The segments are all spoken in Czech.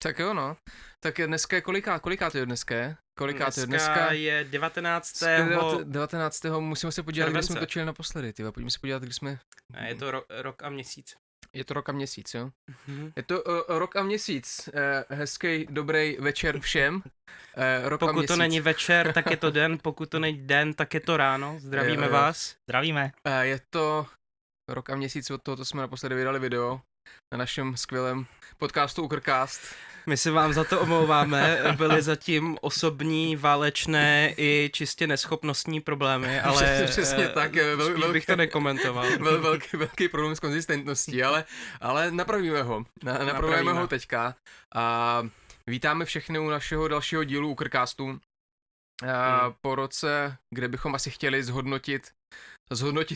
Tak jo, no. Tak dneska je kolikátý je dneska? Dneska je 19. 19. Musíme se podívat, kde jsme července. točili naposledy, tyhle. Pojďme se podívat, kdy jsme... Je to rok a měsíc. Je to rok a měsíc, jo? Mhm. Je to rok a měsíc. Hezký, dobrý večer všem. Rok a Pokud měsíc. to není večer, tak je to den, pokud to není den, tak je to ráno. Zdravíme Jo. vás. Zdravíme. Je to rok a měsíc od toho, co jsme naposledy vydali video na našem skvělém podcastu Ukrcast. My se vám za to omlouváme, byly zatím osobní, válečné i čistě neschopnostní problémy, ale Přesně tak, spíš bych to nekomentoval. Byl velký problém s konzistentností, ale napravíme ho. Napravíme ho teďka. A vítáme všechny u našeho dalšího dílu Ukrcastu. Po roce, kde bychom asi chtěli zhodnotit,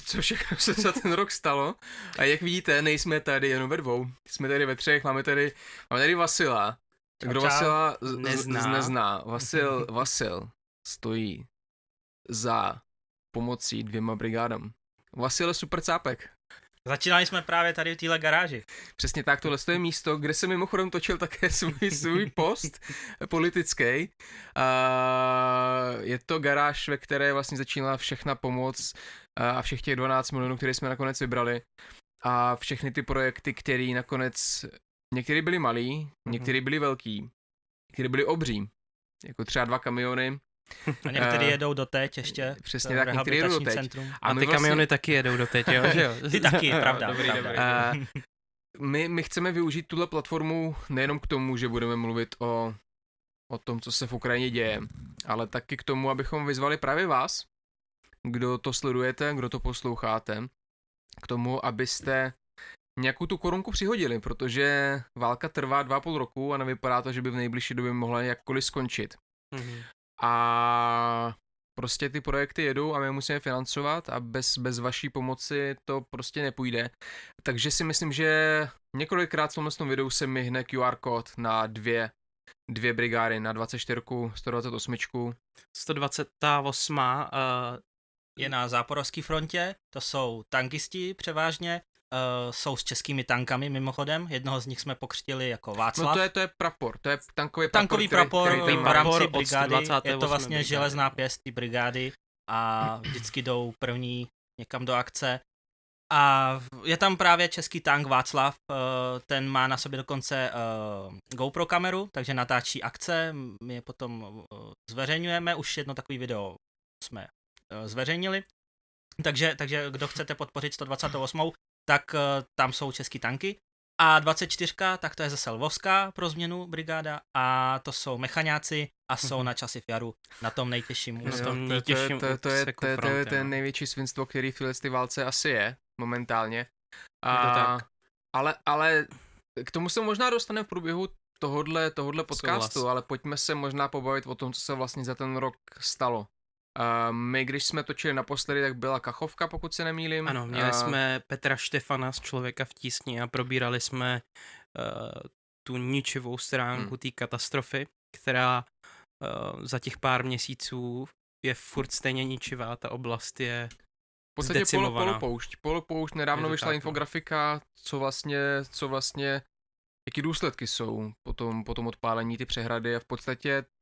co všechno se za ten rok stalo. A jak vidíte, nejsme tady jenom ve dvou. Jsme tady ve třech, máme tady Vasila. Kdo Vasila nezná. Vasil stojí za pomocí 2 brigádám. Vasil je super cápek. Začínali jsme právě tady v téhle garáži. Přesně tak, tohle je místo, kde jsem mimochodem točil také svůj post politický. Je to garáž, ve které vlastně začínala všechna pomoc a všech těch 12 milionů, které jsme nakonec vybrali. A všechny ty projekty, které nakonec, některé byly malý, některé byly velký, některé byly obří. Jako třeba 2 kamiony. A některý jedou doteď ještě. Přesně tak, některý jedou doteď. Centrum. A ty kamiony taky jedou doteď, jo? Že jo? Ty taky, pravda. Dobrý. My chceme využít tuhle platformu nejenom k tomu, že budeme mluvit o tom, co se v Ukrajině děje, ale taky k tomu, abychom vyzvali právě vás, kdo to sledujete, kdo to posloucháte, k tomu, abyste nějakou tu korunku přihodili, protože válka trvá 2,5 roku a nevypadá to, že by v nejbližší době mohla jakkoliv skončit. Mhm. A prostě ty projekty jedou a my musíme financovat a bez vaší pomoci to prostě nepůjde. Takže si myslím, že několikrát v tom videu se mi hne QR kód na dvě brigády, na 24, 128. 128. Je na záporovské frontě, to jsou tankisti převážně, jsou s českými tankami mimochodem, jednoho z nich jsme pokřtili jako Václav. No to je prapor, to je tankový prapor který v rámci od brigády, je 128. to vlastně brigády. železná pěst té brigády a vždycky jdou první někam do akce. A je tam právě český tank Václav, ten má na sobě dokonce GoPro kameru, takže natáčí akce, my je potom zveřejňujeme, už jedno takový video jsme zveřejnili. Takže kdo chcete podpořit 128, tak tam jsou český tanky. A 24, tak to je zase lvovská pro změnu brigáda a to jsou mechaňáci a jsou na časy v jaru. Na tom nejtěžším úseku. To je ten největší svinstvo, který v té válce asi je momentálně. Ale k tomu se možná dostaneme v průběhu tohodle podcastu, ale pojďme se možná pobavit o tom, co se vlastně za ten rok stalo. My, když jsme točili naposledy, tak byla Kachovka, pokud se nemýlím. Ano, měli jsme Petra Štefana z Člověka v tísni a probírali jsme tu ničivou stránku té katastrofy, která za těch pár měsíců je furt stejně ničivá, ta oblast je v podstatě zdecimovaná. polopoušť. Nedávno vyšla infografika, co vlastně jaký důsledky jsou po tom odpálení ty přehrady a v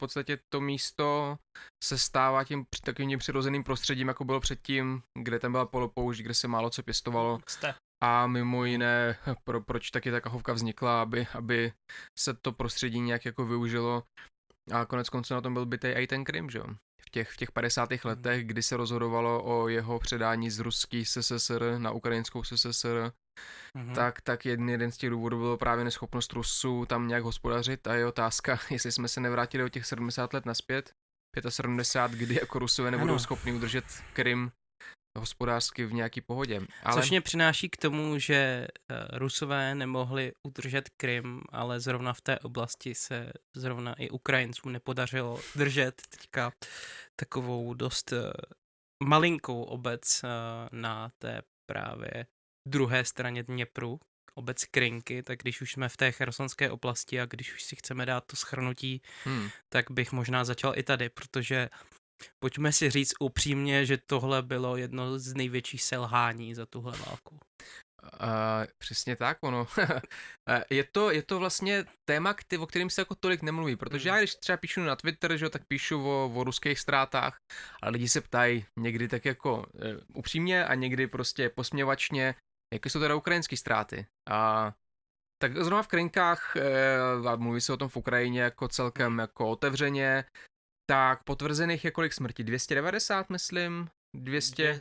podstatě to místo se stává tím takovým přirozeným prostředím, jako bylo předtím, kde tam byla polopoušť, kde se málo co pěstovalo. A mimo jiné, proč taky ta Kachovka vznikla, aby se to prostředí nějak jako využilo. A konec konců na tom byl bitej i ten Krym, že jo? V těch 50. letech, kdy se rozhodovalo o jeho předání z ruský SSSR na ukrajinskou SSSR, tak jeden z těch důvodů bylo právě neschopnost Rusů tam nějak hospodařit a je otázka, jestli jsme se nevrátili o těch 70 let naspět, 75, kdy jako Rusové nebudou schopni udržet Krym hospodářsky v nějaký pohodě. Ale... Což mě přináší k tomu, že Rusové nemohli udržet Krym, ale zrovna v té oblasti se zrovna i Ukrajincům nepodařilo držet teďka takovou dost malinkou obec na té právě druhé straně Dněpru, obec Krynky, tak když už jsme v té chersonské oblasti a když už si chceme dát to shrnutí, tak bych možná začal i tady, protože pojďme si říct upřímně, že tohle bylo jedno z největších selhání za tuhle válku. Přesně tak, ono. Je to vlastně téma, o kterým se jako tolik nemluví, protože já když třeba píšu na Twitter, že, tak píšu o ruských ztrátách a lidi se ptají někdy tak jako upřímně a někdy prostě posměvačně, jaké jsou teda ukrajinské ztráty. A tak zrovna v Krynkách, a mluví se o tom v Ukrajině jako celkem jako otevřeně, tak potvrzených je kolik smrti? 290, myslím? 200?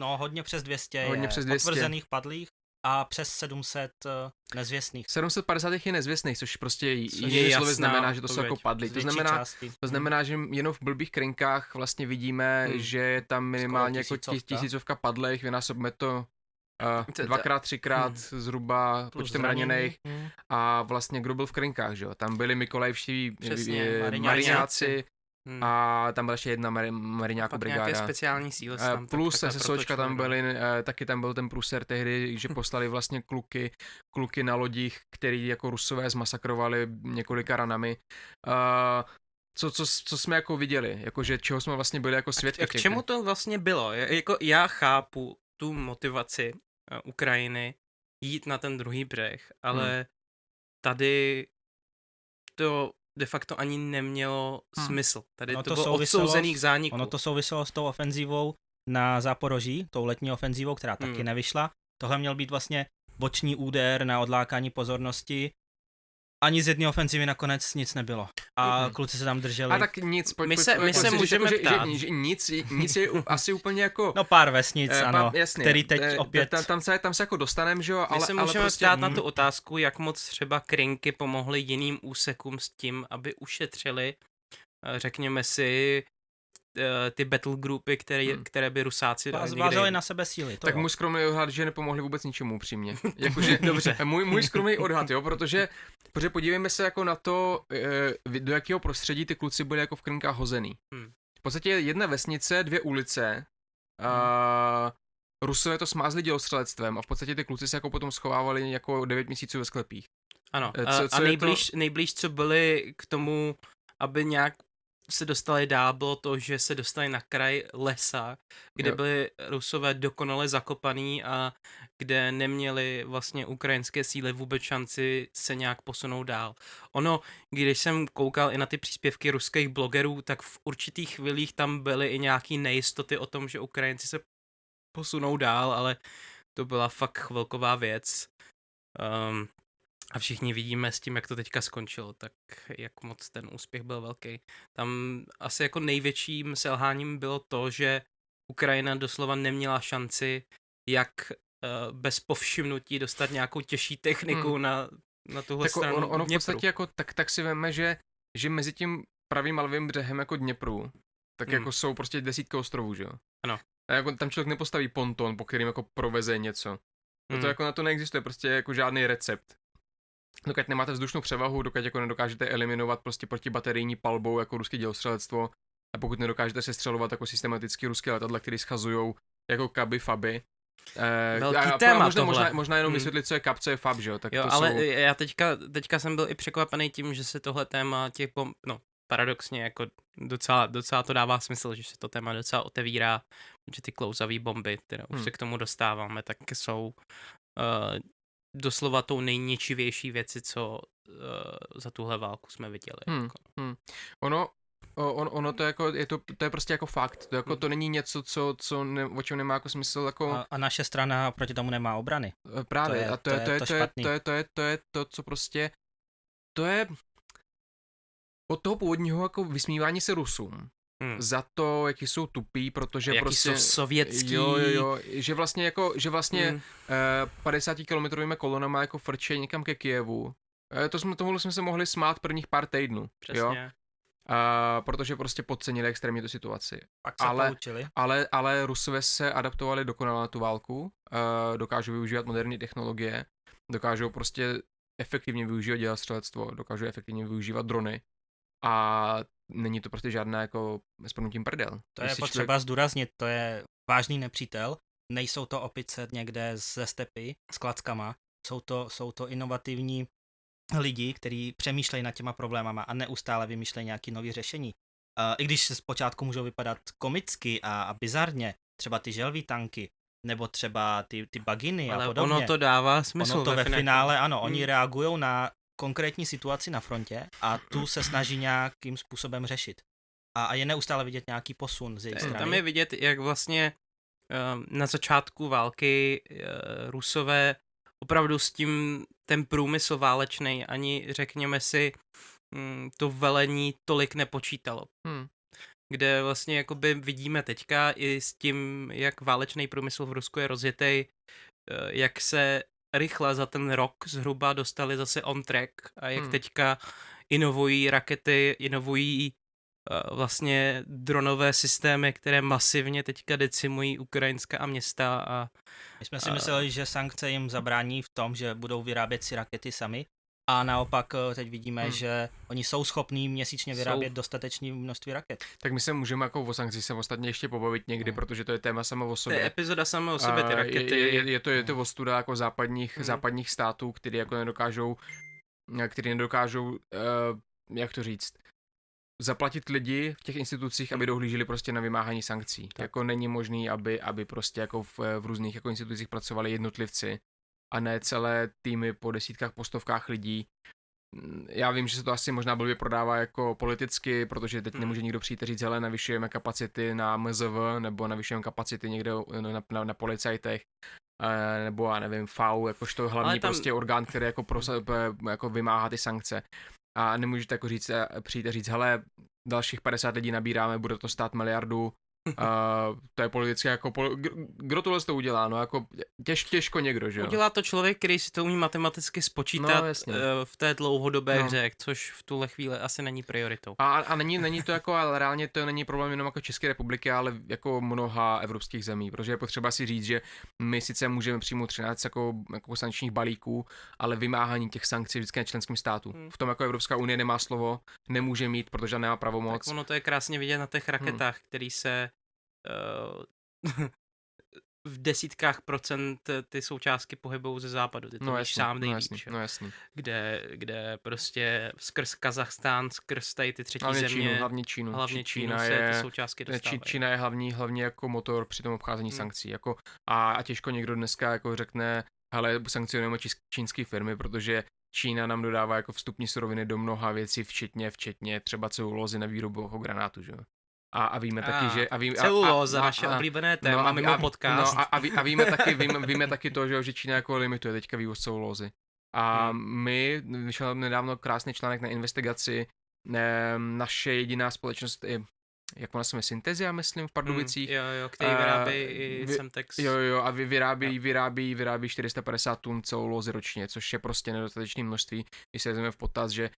Hodně přes 200 Hodně je přes 200. potvrzených padlých a přes 700 nezvěstných. 750 je nezvěstných, což prostě je jinými slovy jasná znamená, že to jsou odpověď. jako padlí. Z To větší znamená, části. to znamená, že jenom v blbých Krynkách vlastně vidíme, že je tam minimálně jako tisícovka padlých, vynásobíme to dvakrát, třikrát zhruba počtem raněných a vlastně kdo byl v Krynkách, že jo? Tam byli Mikolajevští mariňáci a tam byla ještě jedna mariňáků brigáda. Nějaké speciální síly tam plus takhle SSOčka tam protočily, byly, taky tam byl ten průser tehdy, že poslali vlastně kluky na lodích, který jako Rusové zmasakrovali několika ranami. Co jsme jako viděli, jakože čeho jsme vlastně byli jako svědky. A k čemu to vlastně bylo? Jako já chápu tu motivaci Ukrajiny jít na ten druhý břeh, ale tady to de facto ani nemělo smysl. Tady to bylo odsouzený k zániku. Ono to souviselo s tou ofenzívou na Záporoží, tou letní ofenzívou, která taky nevyšla. Tohle měl být vlastně boční úder na odlákání pozornosti. Ani z jedné ofenzívy nakonec nic nebylo. A kluci se tam drželi. A tak nic, my se můžeme ptát. Že nic je asi úplně jako... No pár vesnic, ano, jasně, který teď opět... Tam se jako dostaneme, že jo, ale... My se můžeme prostě, ptát na tu otázku, jak moc třeba Krynky pomohly jiným úsekům s tím, aby ušetřili, řekněme si, ty battle groupy, které by Rusáci váželi na sebe síly. Tak můj skromný odhad, že nepomohli vůbec ničemu upřímně. Jakože, dobře. Můj skromný odhad, jo, protože podívejme se jako na to, do jakého prostředí ty kluci byli jako v Krynkách hozený. V podstatě jedna vesnice, 2 ulice, Rusové to smázli dělostřelectvem a v podstatě ty kluci se jako potom schovávali jako 9 měsíců ve sklepích. Ano, a nejblíž, co byli k tomu, aby nějak se dostali dál, bylo to, že se dostali na kraj lesa, kde byli Rusové dokonale zakopaný a kde neměli vlastně ukrajinské síly vůbec šanci se nějak posunout dál. Ono, když jsem koukal i na ty příspěvky ruských blogerů, tak v určitých chvílích tam byly i nějaký nejistoty o tom, že Ukrajinci se posunou dál, ale to byla fakt chvilková věc. A všichni vidíme s tím, jak to teďka skončilo, tak jak moc ten úspěch byl velký. Tam asi jako největším selháním bylo to, že Ukrajina doslova neměla šanci, jak bez povšimnutí dostat nějakou těžší techniku na tuhle tak stranu ono v Dněpru. podstatě jako, tak si veme, že mezi tím pravým a levým břehem jako Dněpru, tak jako jsou prostě desítky ostrovů, že jo? Ano. A jako tam člověk nepostaví ponton, po kterým jako proveze něco. To jako na to neexistuje prostě jako žádný recept. Dokud nemáte vzdušnou převahu, dokud jako nedokážete eliminovat prostě protibaterijní palbou jako ruské dělostřelectvo a pokud nedokážete sestřelovat jako systematicky ruské letadla, které schazujou jako kaby, faby. Velký téma tohle. Možná jenom vysvětlit, co je kap, co je fab, že jo? Tak jo, to ale jsou... já teďka jsem byl i překvapený tím, že se tohle téma těch bomb, no paradoxně jako docela to dává smysl, že se to téma docela otevírá, že ty klouzavý bomby, které už se k tomu dostáváme, tak jsou doslova tou nejničivější věci, co za tuhle válku jsme viděli. Ono to jako, to je prostě jako fakt, to, jako, to není něco, o čem nemá jako smysl jako... A naše strana proti tomu nemá obrany. Právě, to je to, co prostě, to je od toho původního jako vysmívání se Rusům. Za to, jaký jsou tupí, protože jaký prostě... jsou sovětský. Jo, že vlastně 50-kilometrovými kolonama jako frče někam ke Kijevu. Tomuhle jsme se mohli smát prvních pár týdnů. Přesně. Jo? Protože prostě podcenili extrémně tu situaci. Pak se poučili. Ale Rusové se adaptovali dokonale na tu válku, dokážou využívat moderní technologie, dokážou prostě efektivně využívat dělostřelectvo, dokážou efektivně využívat drony a není to prostě žádná jako s prominutím prdel. To je potřeba zdůraznit, to je vážný nepřítel, nejsou to opice někde ze stepy s klackama, jsou to inovativní lidi, kteří přemýšlejí nad těma problémama a neustále vymýšlejí nějaké nové řešení. I když zpočátku můžou vypadat komicky a bizarně, třeba ty želví tanky, nebo třeba ty baginy Ale a podobně. ono to dává smysl. Ono to ve finále, ano, oni Hmm. reagují na konkrétní situaci na frontě a tu se snaží nějakým způsobem řešit. A je neustále vidět nějaký posun z jejich strany. Tam je vidět, jak vlastně na začátku války Rusové opravdu s tím ten průmysl válečný ani řekněme si to velení tolik nepočítalo. Kde vlastně jakoby vidíme teďka i s tím, jak válečný průmysl v Rusku je rozjetý, jak se rychle za ten rok zhruba dostali zase on track a jak teďka inovují rakety, inovují vlastně dronové systémy, které masivně teďka decimují ukrajinská města a My jsme si mysleli, že sankce jim zabrání v tom, že budou vyrábět si rakety sami a naopak teď vidíme, že oni jsou schopní měsíčně vyrábět dostatečné množství raket. Tak my se můžeme jako o sankcích se ostatně ještě pobavit někdy, protože to je téma samo o sobě. To je epizoda sama o sobě, ty rakety. Je to ostuda jako západních států, které jako nedokážou, jak to říct, zaplatit lidi v těch institucích, aby dohlíželi prostě na vymáhání sankcí. Tak. Jako není možný, aby prostě jako v různých jako institucích pracovali jednotlivci a ne celé týmy po desítkách, po stovkách lidí. Já vím, že se to asi možná blbě prodává jako politicky, protože teď nemůže nikdo přijít a říct, hele, navyšujeme kapacity na MZV, nebo navyšujeme kapacity někde na policajtech, nebo já nevím, FAU, jakožto hlavní prostě orgán, který jako vymáhá ty sankce. A nemůžete jako přijít a říct, hele, dalších 50 lidí nabíráme, bude to stát miliardu. To je politicky jako, kdo tohle to udělá, no jako těžko někdo, že jo. Udělá to člověk, který si to umí matematicky spočítat v té dlouhodobé hře, což v tuhle chvíli asi není prioritou. A není to jako, ale reálně to není problém jenom jako České republiky, ale jako mnoha evropských zemí, protože je potřeba si říct, že my sice můžeme přijmout 13 jako sankčních balíků, ale vymáhání těch sankcí vždycky na členským státu. V tom jako Evropská unie nemá slovo, nemůže mít, protože nemá pravomoc. Tak ono to je krásně vidět na těch raketách, který se v desítkách procent ty součástky pohybou ze západu, ty to víš sám nejlíp, kde prostě skrz Kazachstán, skrz tady ty třetí země, hlavně Čínu Čína se ty součástky dostávají. Čína je hlavně jako motor při tom obcházení sankcí, jako a těžko někdo dneska jako řekne, hele, sankcionujeme čínské firmy, protože Čína nám dodává jako vstupní suroviny do mnoha věcí, včetně třeba celulózy na výrobu jako granátu, že jo. A víme taky, že... Celulóza, naše oblíbené téma mimo podcast. No a víme taky to, že Čína jako limituje teďka vývoz celulózy. A my, vyšel nedávno krásný článek na investigaci, naše jediná společnost je, jak ona se jmenuje, Synthesia, myslím, v Pardubicích. Který vyrábí i Semtex. A vyrábí 450 tun celulózy ročně, což je prostě nedostatečné množství, když se vezmeme v potaz, že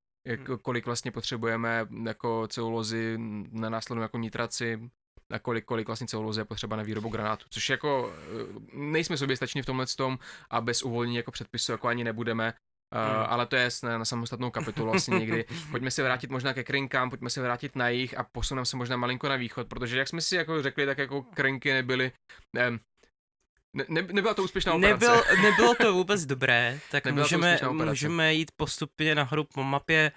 kolik vlastně potřebujeme jako celulózy na následnou jako nitraci a kolik vlastně celulózy je potřeba na výrobu granátu, což jako nejsme soběstační v tomhle tom a bez uvolnění jako předpisu jako ani nebudeme, ale to je na samostatnou kapitolu asi někdy. Pojďme se vrátit možná ke Krynkám, pojďme se vrátit na jih a posuneme se možná malinko na východ, protože jak jsme si jako řekli, tak jako Krynky nebyly... Nebyla to úspěšná operace. Nebylo to vůbec dobré, tak můžeme jít postupně nahoru po mapě,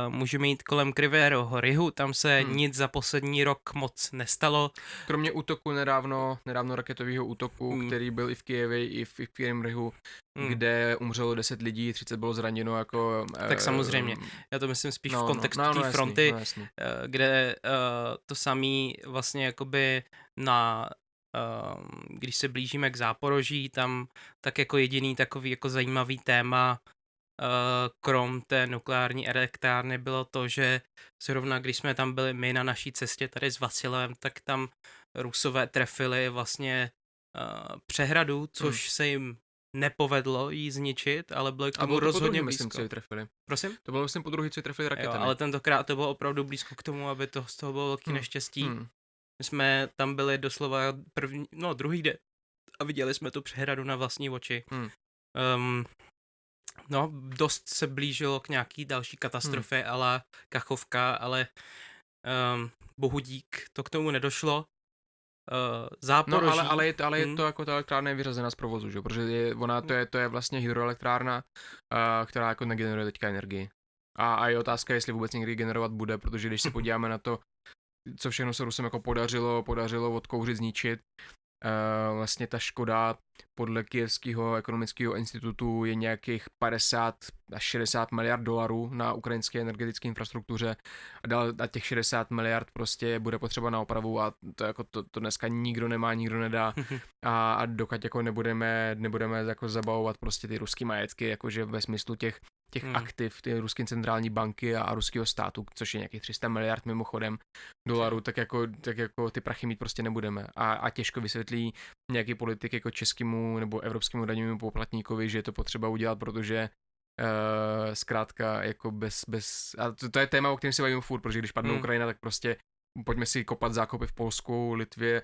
můžeme jít kolem Kryvého Rihu, tam se nic za poslední rok moc nestalo. Kromě útoku nedávno raketového útoku, který byl i v Kyjevě, i v Kryvém Rihu, kde umřelo 10 lidí, 30 bylo zraněno jako... Tak samozřejmě, já to myslím spíš v kontextu té fronty, kde to samý vlastně jakoby když se blížíme k Záporoží, tam tak jako jediný takový jako zajímavý téma krom té nukleární elektrárny bylo to, že zrovna když jsme tam byli my na naší cestě tady s Vasilem, tak tam Rusové trefili vlastně přehradu, což se jim nepovedlo jí zničit, ale bylo k tomu rozhodně blízko. Myslím, co trefili. Prosím? To bylo myslím po druhý, co trefili raketami. Jo, ale tentokrát to bylo opravdu blízko k tomu, aby z toho bylo velký neštěstí. My jsme tam byli doslova druhý den a viděli jsme tu přehradu na vlastní oči. Dost se blížilo k nějaký další katastrofě, ale Kachovka, ale bohu dík, to k tomu nedošlo. Záporoží. No, ale je to jako ta elektrárna je vyřazena z provozu, že? Protože to je vlastně hydroelektrárna, která jako negeneruje teďka energii. A je otázka, jestli vůbec někdy generovat bude, protože když se podíváme na to, co všechno se Rusem jako podařilo odkouřit, zničit, vlastně ta škoda podle Kyjevského ekonomického institutu je nějakých 50 až 60 miliard dolarů na ukrajinské energetické infrastruktuře a těch 60 miliard prostě bude potřeba na opravu a to dneska nikdo nemá, nikdo nedá a dokud jako nebudeme jako zabavovat prostě ty ruský majetky, jakože ve smyslu těch aktiv, ty ruské centrální banky a ruského státu, což je nějakých 300 miliard mimochodem dolarů, tak jako ty prachy mít prostě nebudeme. A těžko vysvětlí nějaký politik jako českému nebo evropskému daňovému poplatníkovi, že je to potřeba udělat, protože zkrátka jako bez a to je téma, o kterém se bavím furt, protože když padne Ukrajina, tak prostě pojďme si kopat zákopy v Polsku, Litvě,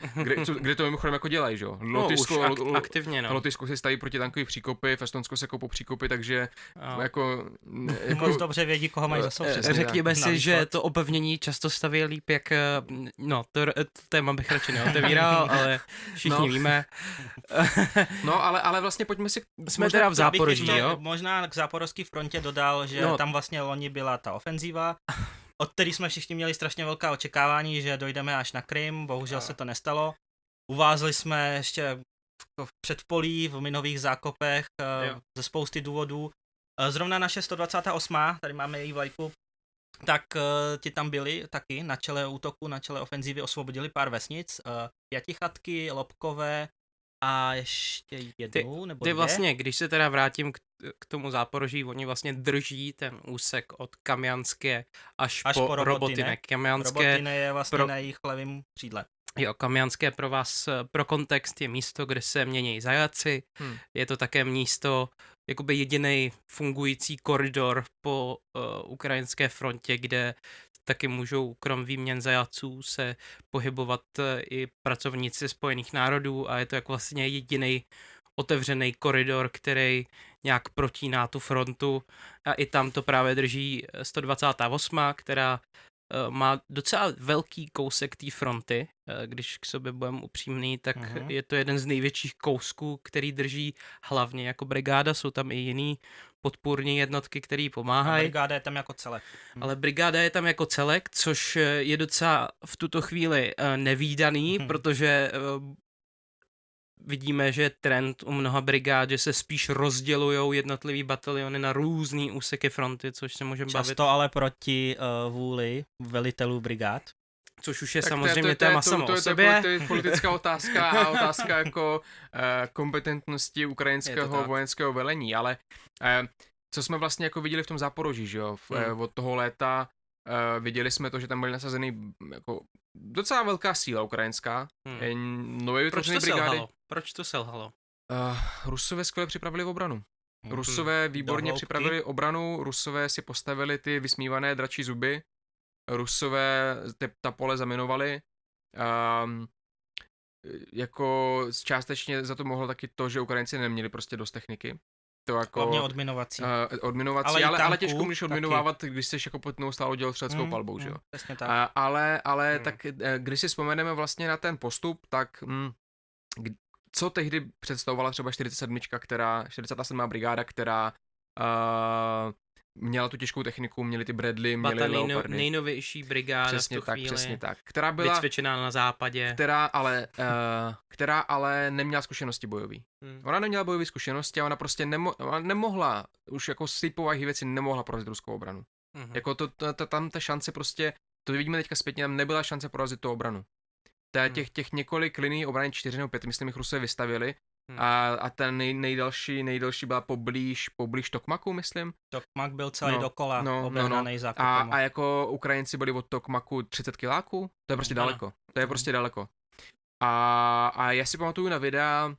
kde to mimochodem jako dělají, že jo? Aktivně, no. Lotyšsko se staví protitankový příkopy, v Estonsku se kopou příkopy, takže jako moc dobře vědí, koho mají za sousedí. Řekněme si, že to opevnění často staví líp, jak to téma bych radši neotevíral, ale všichni víme. No, ale vlastně pojďme si... Jsme teda v Záporoží, jo? Možná k záporožské frontě dodal, že tam vlastně loni byla ta ofenzíva, od který jsme všichni měli strašně velká očekávání, že dojdeme až na Krym, bohužel se to nestalo. Uvázli jsme ještě v předpolí, v minových zákopech, ze spousty důvodů. Zrovna naše 128, tady máme její vlajku, tak ti tam byli taky na čele útoku, na čele ofenzívy osvobodili pár vesnic, Pětichatky, Lobkové a ještě jednu nebo dvě. Ty vlastně, když se teda vrátím k tomu Záporoží, oni vlastně drží ten úsek od Kamjanské až po Robotyne. Robotyne je vlastně na jejich levém křídle. Jo, Kamjanské pro vás, pro kontext, je místo, kde se mění zajaci. Je to také místo, jakoby jediný fungující koridor po ukrajinské frontě, kde taky můžou krom výměn zajatců se pohybovat i pracovníci Spojených národů a je to jako vlastně jediný otevřený koridor, který nějak protíná tu frontu a i tam to právě drží 128, která má docela velký kousek té fronty, když k sobě budeme upřímný, tak je to jeden z největších kousků, který drží hlavně jako brigáda, jsou tam i jiný podpůrní jednotky, které pomáhají. Brigáda je tam jako celek. Ale brigáda je tam jako celek, což je docela v tuto chvíli nevídaný, protože vidíme, že je trend u mnoha brigád, že se spíš rozdělujou jednotlivý bataliony na různý úseky fronty, což se můžeme bavit. Často ale proti vůli velitelů brigád. Což už je tak samozřejmě téma samo o sobě. To je politická otázka a otázka jako kompetentnosti ukrajinského vojenského velení, ale co jsme vlastně jako viděli v tom Záporoží, že jo, od toho léta viděli jsme to, že tam byly nasazený jako docela velká síla ukrajinská. Nově vytvořené brigády. Proč to selhalo? Rusové skvěle připravili obranu. Rusové výborně připravili obranu, Rusové si postavili ty vysmívané dračí zuby, Rusové ta pole zaminovali. Jako částečně za to mohlo taky to, že Ukrajinci neměli prostě dost techniky. To jako, hlavně odminovací. Ale těžko můžeš odminovávat, když jsi jako pod neustálou dělostřeleckou palbou, že jo. Přesně tak. Ale tak když si vzpomeneme vlastně na ten postup, tak co tehdy představovala třeba 47. 47. brigáda, která měla tu těžkou techniku, měli ty Bradley, měli Leopardy. Nejnovější brigáda přesně v tu chvíli. Přesně tak. Která byla vycvičená na západě. Která ale neměla zkušenosti bojový. Ona neměla bojové zkušenosti a ona prostě nemohla, už jako z té povahy věci nemohla porazit ruskou obranu. Jako tam ta šance prostě, to vidíme teďka zpětně, tam nebyla šance porazit tu obranu. Těch několik linií obrany 4 nebo 5, myslím, jich Rusové vystavili. A ten nejdelší byla poblíž Tokmaku, myslím. Tokmak byl celý dokola obehnanej zákopem. A jako Ukrajinci byli od Tokmaku 30 kiláků, to je prostě daleko. To je prostě daleko. A já si pamatuju na videa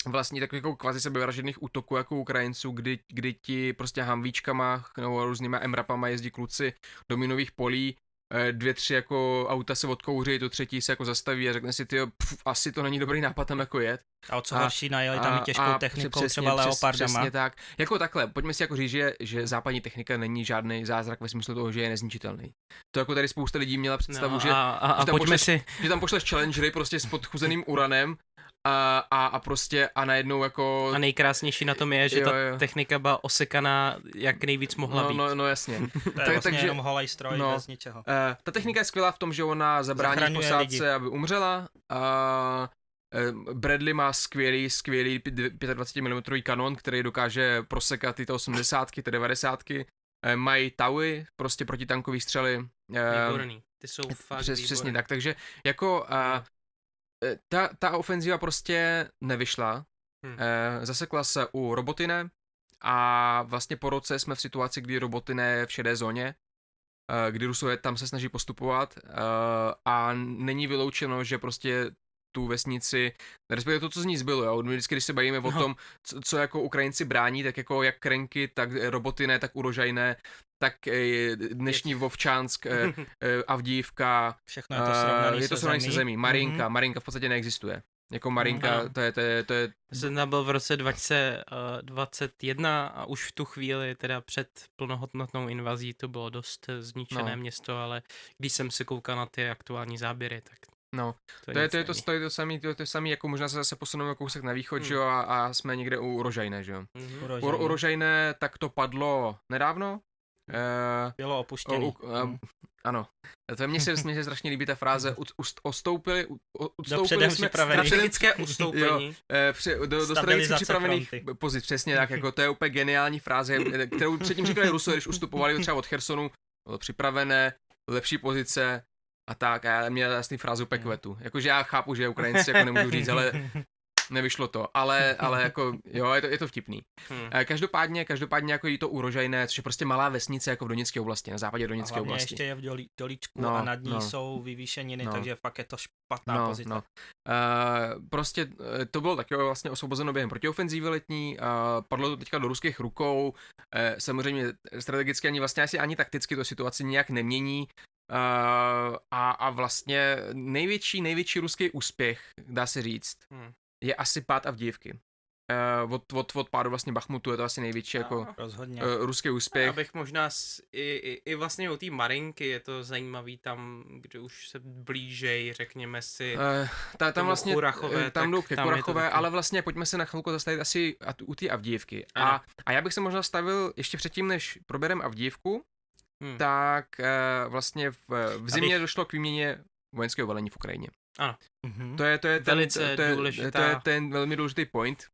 vlastně takových jako kvazi sebevražedných útoků jako Ukrajinců, kdy ti prostě hamvíčkama nebo různýma emrapama jezdí kluci do minových polí, 2-3 jako auta se odkouří, to třetí se jako zastaví a řekne si, asi to není dobrý nápad tam jako jet. A o co horší, najeli tam i těžkou technikou, třeba Leopardama. Přesně tak. Jako takhle, pojďme si jako říct, že západní technika není žádný zázrak ve smyslu toho, že je nezničitelný. To jako tady spousta lidí měla představu, že tam pošleš challengery prostě s podchuzeným uranem a prostě a najednou jako... A nejkrásnější na tom je, že ta technika byla osekaná, jak nejvíc mohla být. No jasně. To je vlastně jenom holej stroj bez ničeho. Ta technika je skvělá v tom, že ona zabrání posádce, aby umřela. Bradley má skvělý 25 mm kanon, který dokáže prosekat ty 80, ty 90. Mají Taui, prostě protitankový střely. Výborný. Ty jsou fakt výborný. Přesně tak, takže jako ta ofenzíva prostě nevyšla. Zasekla se u Robotine a vlastně po roce jsme v situaci, kdy Robotine je v šedé zóně, kdy Rusové tam se snaží postupovat a není vyloučeno, že prostě tu vesnici, respektive to, co z ní zbylo, jo. Vždycky, když se bavíme o tom, co jako Ukrajinci brání, tak jako jak Krenky, tak Robotine, tak Urožajné, tak dnešní Vovčánsk, Avdijivka, všechno je to srovnaný se zemí. Marinka v podstatě neexistuje. Jako Marinka, to je... Jsem tam byl v roce 2021 a už v tu chvíli, teda před plnohodnotnou invazí, to bylo dost zničené město, ale když jsem se koukal na ty aktuální záběry, tak... No, to je to samé, jako možná se zase posuneme kousek na východ, že jo, a jsme někde u Urožajné, že jo. Urožajné, tak to padlo nedávno. Bylo opuštěný. Ano. To mně se strašně líbí ta fráze, ustoupili jsme strategické ustoupení do strategicky připravených pozic, přesně tak, jako to je úplně geniální fráze, kterou předtím říkali Rusové, když ustupovali třeba od Chersonu, bylo připravené, lepší pozice a tak, a já měl jasný frázi úplně kvetu, jakože já chápu, že Ukrajinci jako nemůžu říct, ale nevyšlo to, ale jako jo, je to vtipný. Každopádně jako je to Urožajné, což je prostě malá vesnice jako v Doněcké oblasti, na západě Doněcké oblasti. Ještě je v dolíčku a nad ní jsou vyvýšeniny, takže fakt je to špatná pozice. Prostě to bylo taky vlastně osvobozeno během protiofenzívy letní, padlo to teďka do ruských rukou, samozřejmě strategicky ani takticky to situaci nějak nemění, a vlastně největší ruský úspěch, dá se říct, je asi pád Avdijivky. Od pádu vlastně Bachmutu je to asi největší jako ruský úspěch. Abych možná i vlastně o té Marinky je to zajímavý tam, kde už se blížej, řekněme si, tam vlastně Kurachové, tam jdou ke Kurachové, ale vlastně pojďme se na chvilku zastavit asi u té Avdijivky. A já bych se možná stavil ještě předtím, než probereme Avdijivku, tak vlastně v zimě došlo k výměně vojenského velení v Ukrajině. Ano. To je ten velmi důležitý point.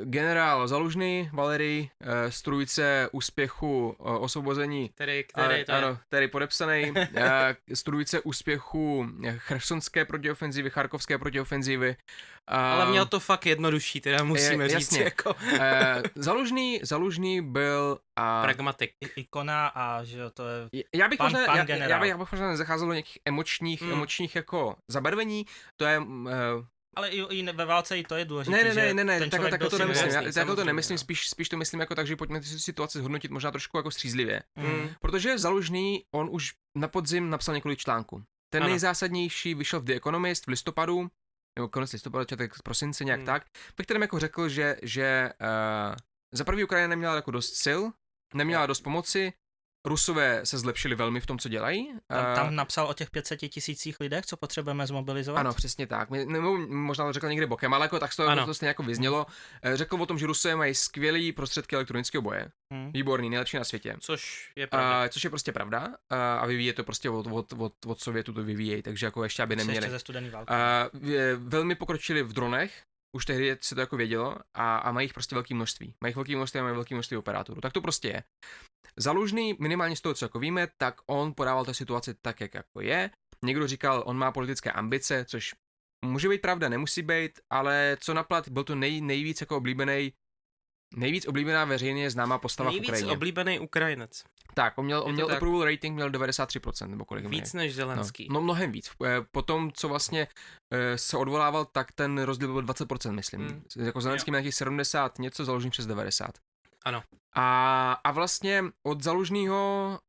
Generál Zalužný, Valerij, strůjce úspěchu osvobození, který podepsaný, strůjce úspěchu chersonské protiofenzívy, charkovské protiofenzívy. Ale měl to fakt jednodušší, teda musíme říct. Jako. Zalužný byl pragmatik. Ikona a že to je já bych možná nezacházel do nějakých emočních jako zabarvení, to je... Ale i ve válce i to je důležité. Ne, takhle to nemyslím. Takhle to nemyslím, spíš to myslím jako tak, že pojďme si situaci zhodnotit možná trošku jako střízlivě. Protože Zalužný, on už na podzim napsal několik článků. Ten nejzásadnější vyšel v The Economist v listopadu, nebo konec listopadu, začátek prosince, nějak tak, ve kterém jako řekl, že za první Ukrajina neměla jako dost sil, neměla dost pomoci, Rusové se zlepšili velmi v tom, co dělají. Tam napsal o těch 500 000 lidech, co potřebujeme zmobilizovat? Ano, přesně tak. Možná to řekl někde bokem, ale jako tak to stejně jako vyznělo. Řekl o tom, že Rusové mají skvělý prostředky elektronického boje. Výborný, nejlepší na světě. Což je pravda. Což je prostě pravda. A vyvíje to prostě od Sovětu to vyvíjejí, takže jako ještě aby neměli. Ještě ze studený války. Velmi pokročili v dronech. Už tehdy se to jako vědělo a mají jich prostě velké množství. Mají velké množství operátorů. Tak to prostě je. Zalužný, minimálně z toho, co jako víme, tak on podával tu situaci tak, jak jako je. Někdo říkal, on má politické ambice, což může být pravda, nemusí být, ale co naplat, byl to nejvíc jako nejvíc oblíbená veřejně známá postava v Ukrajině. Nejvíc oblíbený Ukrajinec. Tak, on měl approval rating, měl 93%, nebo kolik víc než Zelenský. No, mnohem víc. Potom, co vlastně se odvolával, tak ten rozdíl byl 20%, myslím. Jako Zelenský měl nějakých 70 něco, Zalužný přes 90. Ano. A vlastně od Zalužného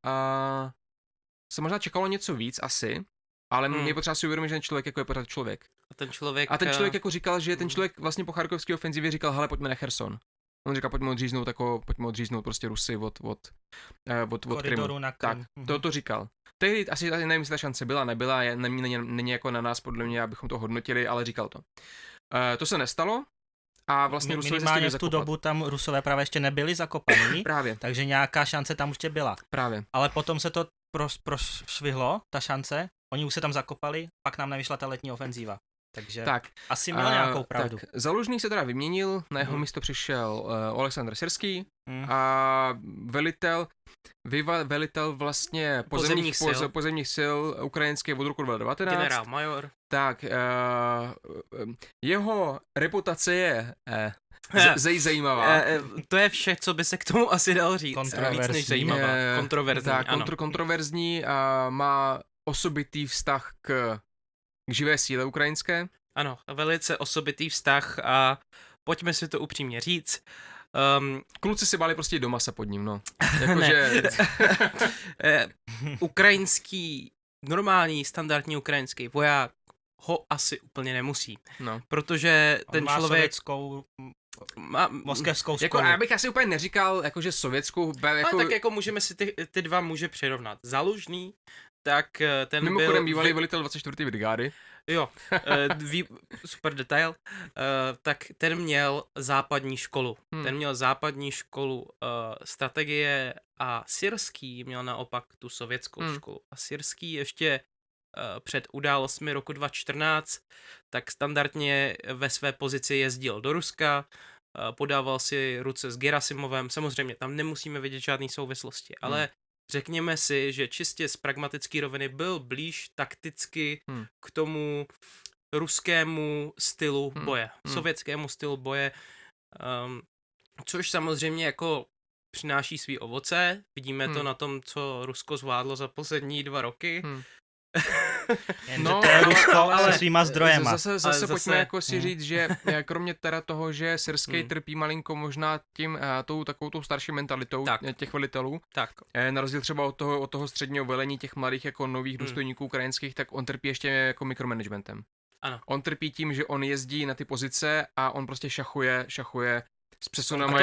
se možná čekalo něco víc asi, ale je potřeba si uvědomit, že ten člověk jako je pořád člověk. A ten člověk jako říkal, že ten člověk vlastně po charkovské ofenzivě říkal, hele, pojďme na Cherson. On říkal, pojďme odříznout prostě Rusy od Krymu. Tak, to říkal. Tehdy asi nevím, jestli ta šance byla, nebyla, není jako na nás podle mě, abychom to hodnotili, ale říkal to. To se nestalo. A vlastně Rusové minimálně v tu dobu tam Rusové právě ještě nebyli zakopaní, právě. Takže nějaká šance tam ještě byla. Právě. Ale potom se to prošvihlo, ta šance, oni už se tam zakopali, pak nám nevyšla ta letní ofenzíva. Takže Tak, asi měl nějakou pravdu. Tak, Zalužný se teda vyměnil, na jeho místo přišel Oleksandr Syrský a velitel vlastně pozemních sil ukrajinské od roku 2019. Generál major. Tak, jeho reputace je zajímavá. To je vše, co by se k tomu asi dalo říct. Kontroverzní. Víc než zajímavá. Kontroverzní, Tak, ano. kontroverzní a má osobitý vztah k živé síle ukrajinské. Ano, velice osobitý vztah a pojďme si to upřímně říct. Kluci si báli prostě doma se pod ním, no. Jakože... Ukrajinský, normální, standardní ukrajinský voják ho asi úplně nemusí. No. Protože ten má člověk... sovětskou, moskevskou Jako, školu. já bych asi úplně neříkal, jakože sovětskou... Jako... tak jako můžeme si ty dva muže přirovnat. Zalužný, tak ten mimochodem byl... bývalý velitel 24. brigády. Jo, super detail. Tak ten měl západní školu. Ten měl západní školu strategie a Syrský měl naopak tu sovětskou školu. A Syrský ještě před událostmi roku 2014 tak standardně ve své pozici jezdil do Ruska, podával si ruce s Gerasimovem. Samozřejmě tam nemusíme vidět žádné souvislosti, ale řekněme si, že čistě z pragmatické roviny byl blíž takticky k tomu ruskému stylu boje, sovětskému stylu boje, což samozřejmě jako přináší svý ovoce. Vidíme to na tom, co Rusko zvládlo za poslední 2 roky. Jenže to je Rusko se svýma zdrojema. Zase pojďme jako si říct, že kromě teda toho, že Syrský trpí malinko možná tím takovou tou starší mentalitou těch velitelů, na rozdíl třeba od toho středního velení těch mladých jako nových důstojníků ukrajinských, tak on trpí ještě jako mikromanagementem. Ano. On trpí tím, že on jezdí na ty pozice a on prostě šachuje s přesunama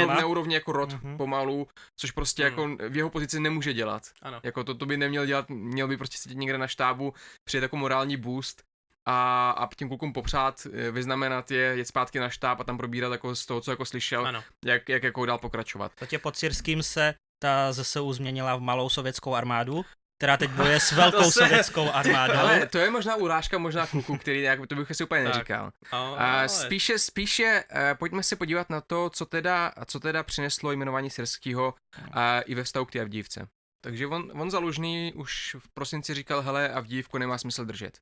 na úrovni jako rod pomalu, což prostě jako v jeho pozici nemůže dělat. Ano. Jako to by neměl dělat, měl by prostě sedět někde na štábu, přijet jako morální boost a tím klukům popřát, vyznamenat je, jet zpátky na štáb a tam probírat jako z toho, co jako slyšel, jak jako dál pokračovat. Protože pod Syrským se ta ZSU změnila v malou sovětskou armádu, která teď bojuje s velkou sovětskou armádou. Ale to je možná urážka možná kluků, který to bych si úplně neříkal. Spíše pojďme se podívat na to, co teda přineslo jmenování Syrského i ve vztahu k té Avdijivce. Takže on Zalužný už v prosinci říkal, hele, Avdijivku nemá smysl držet.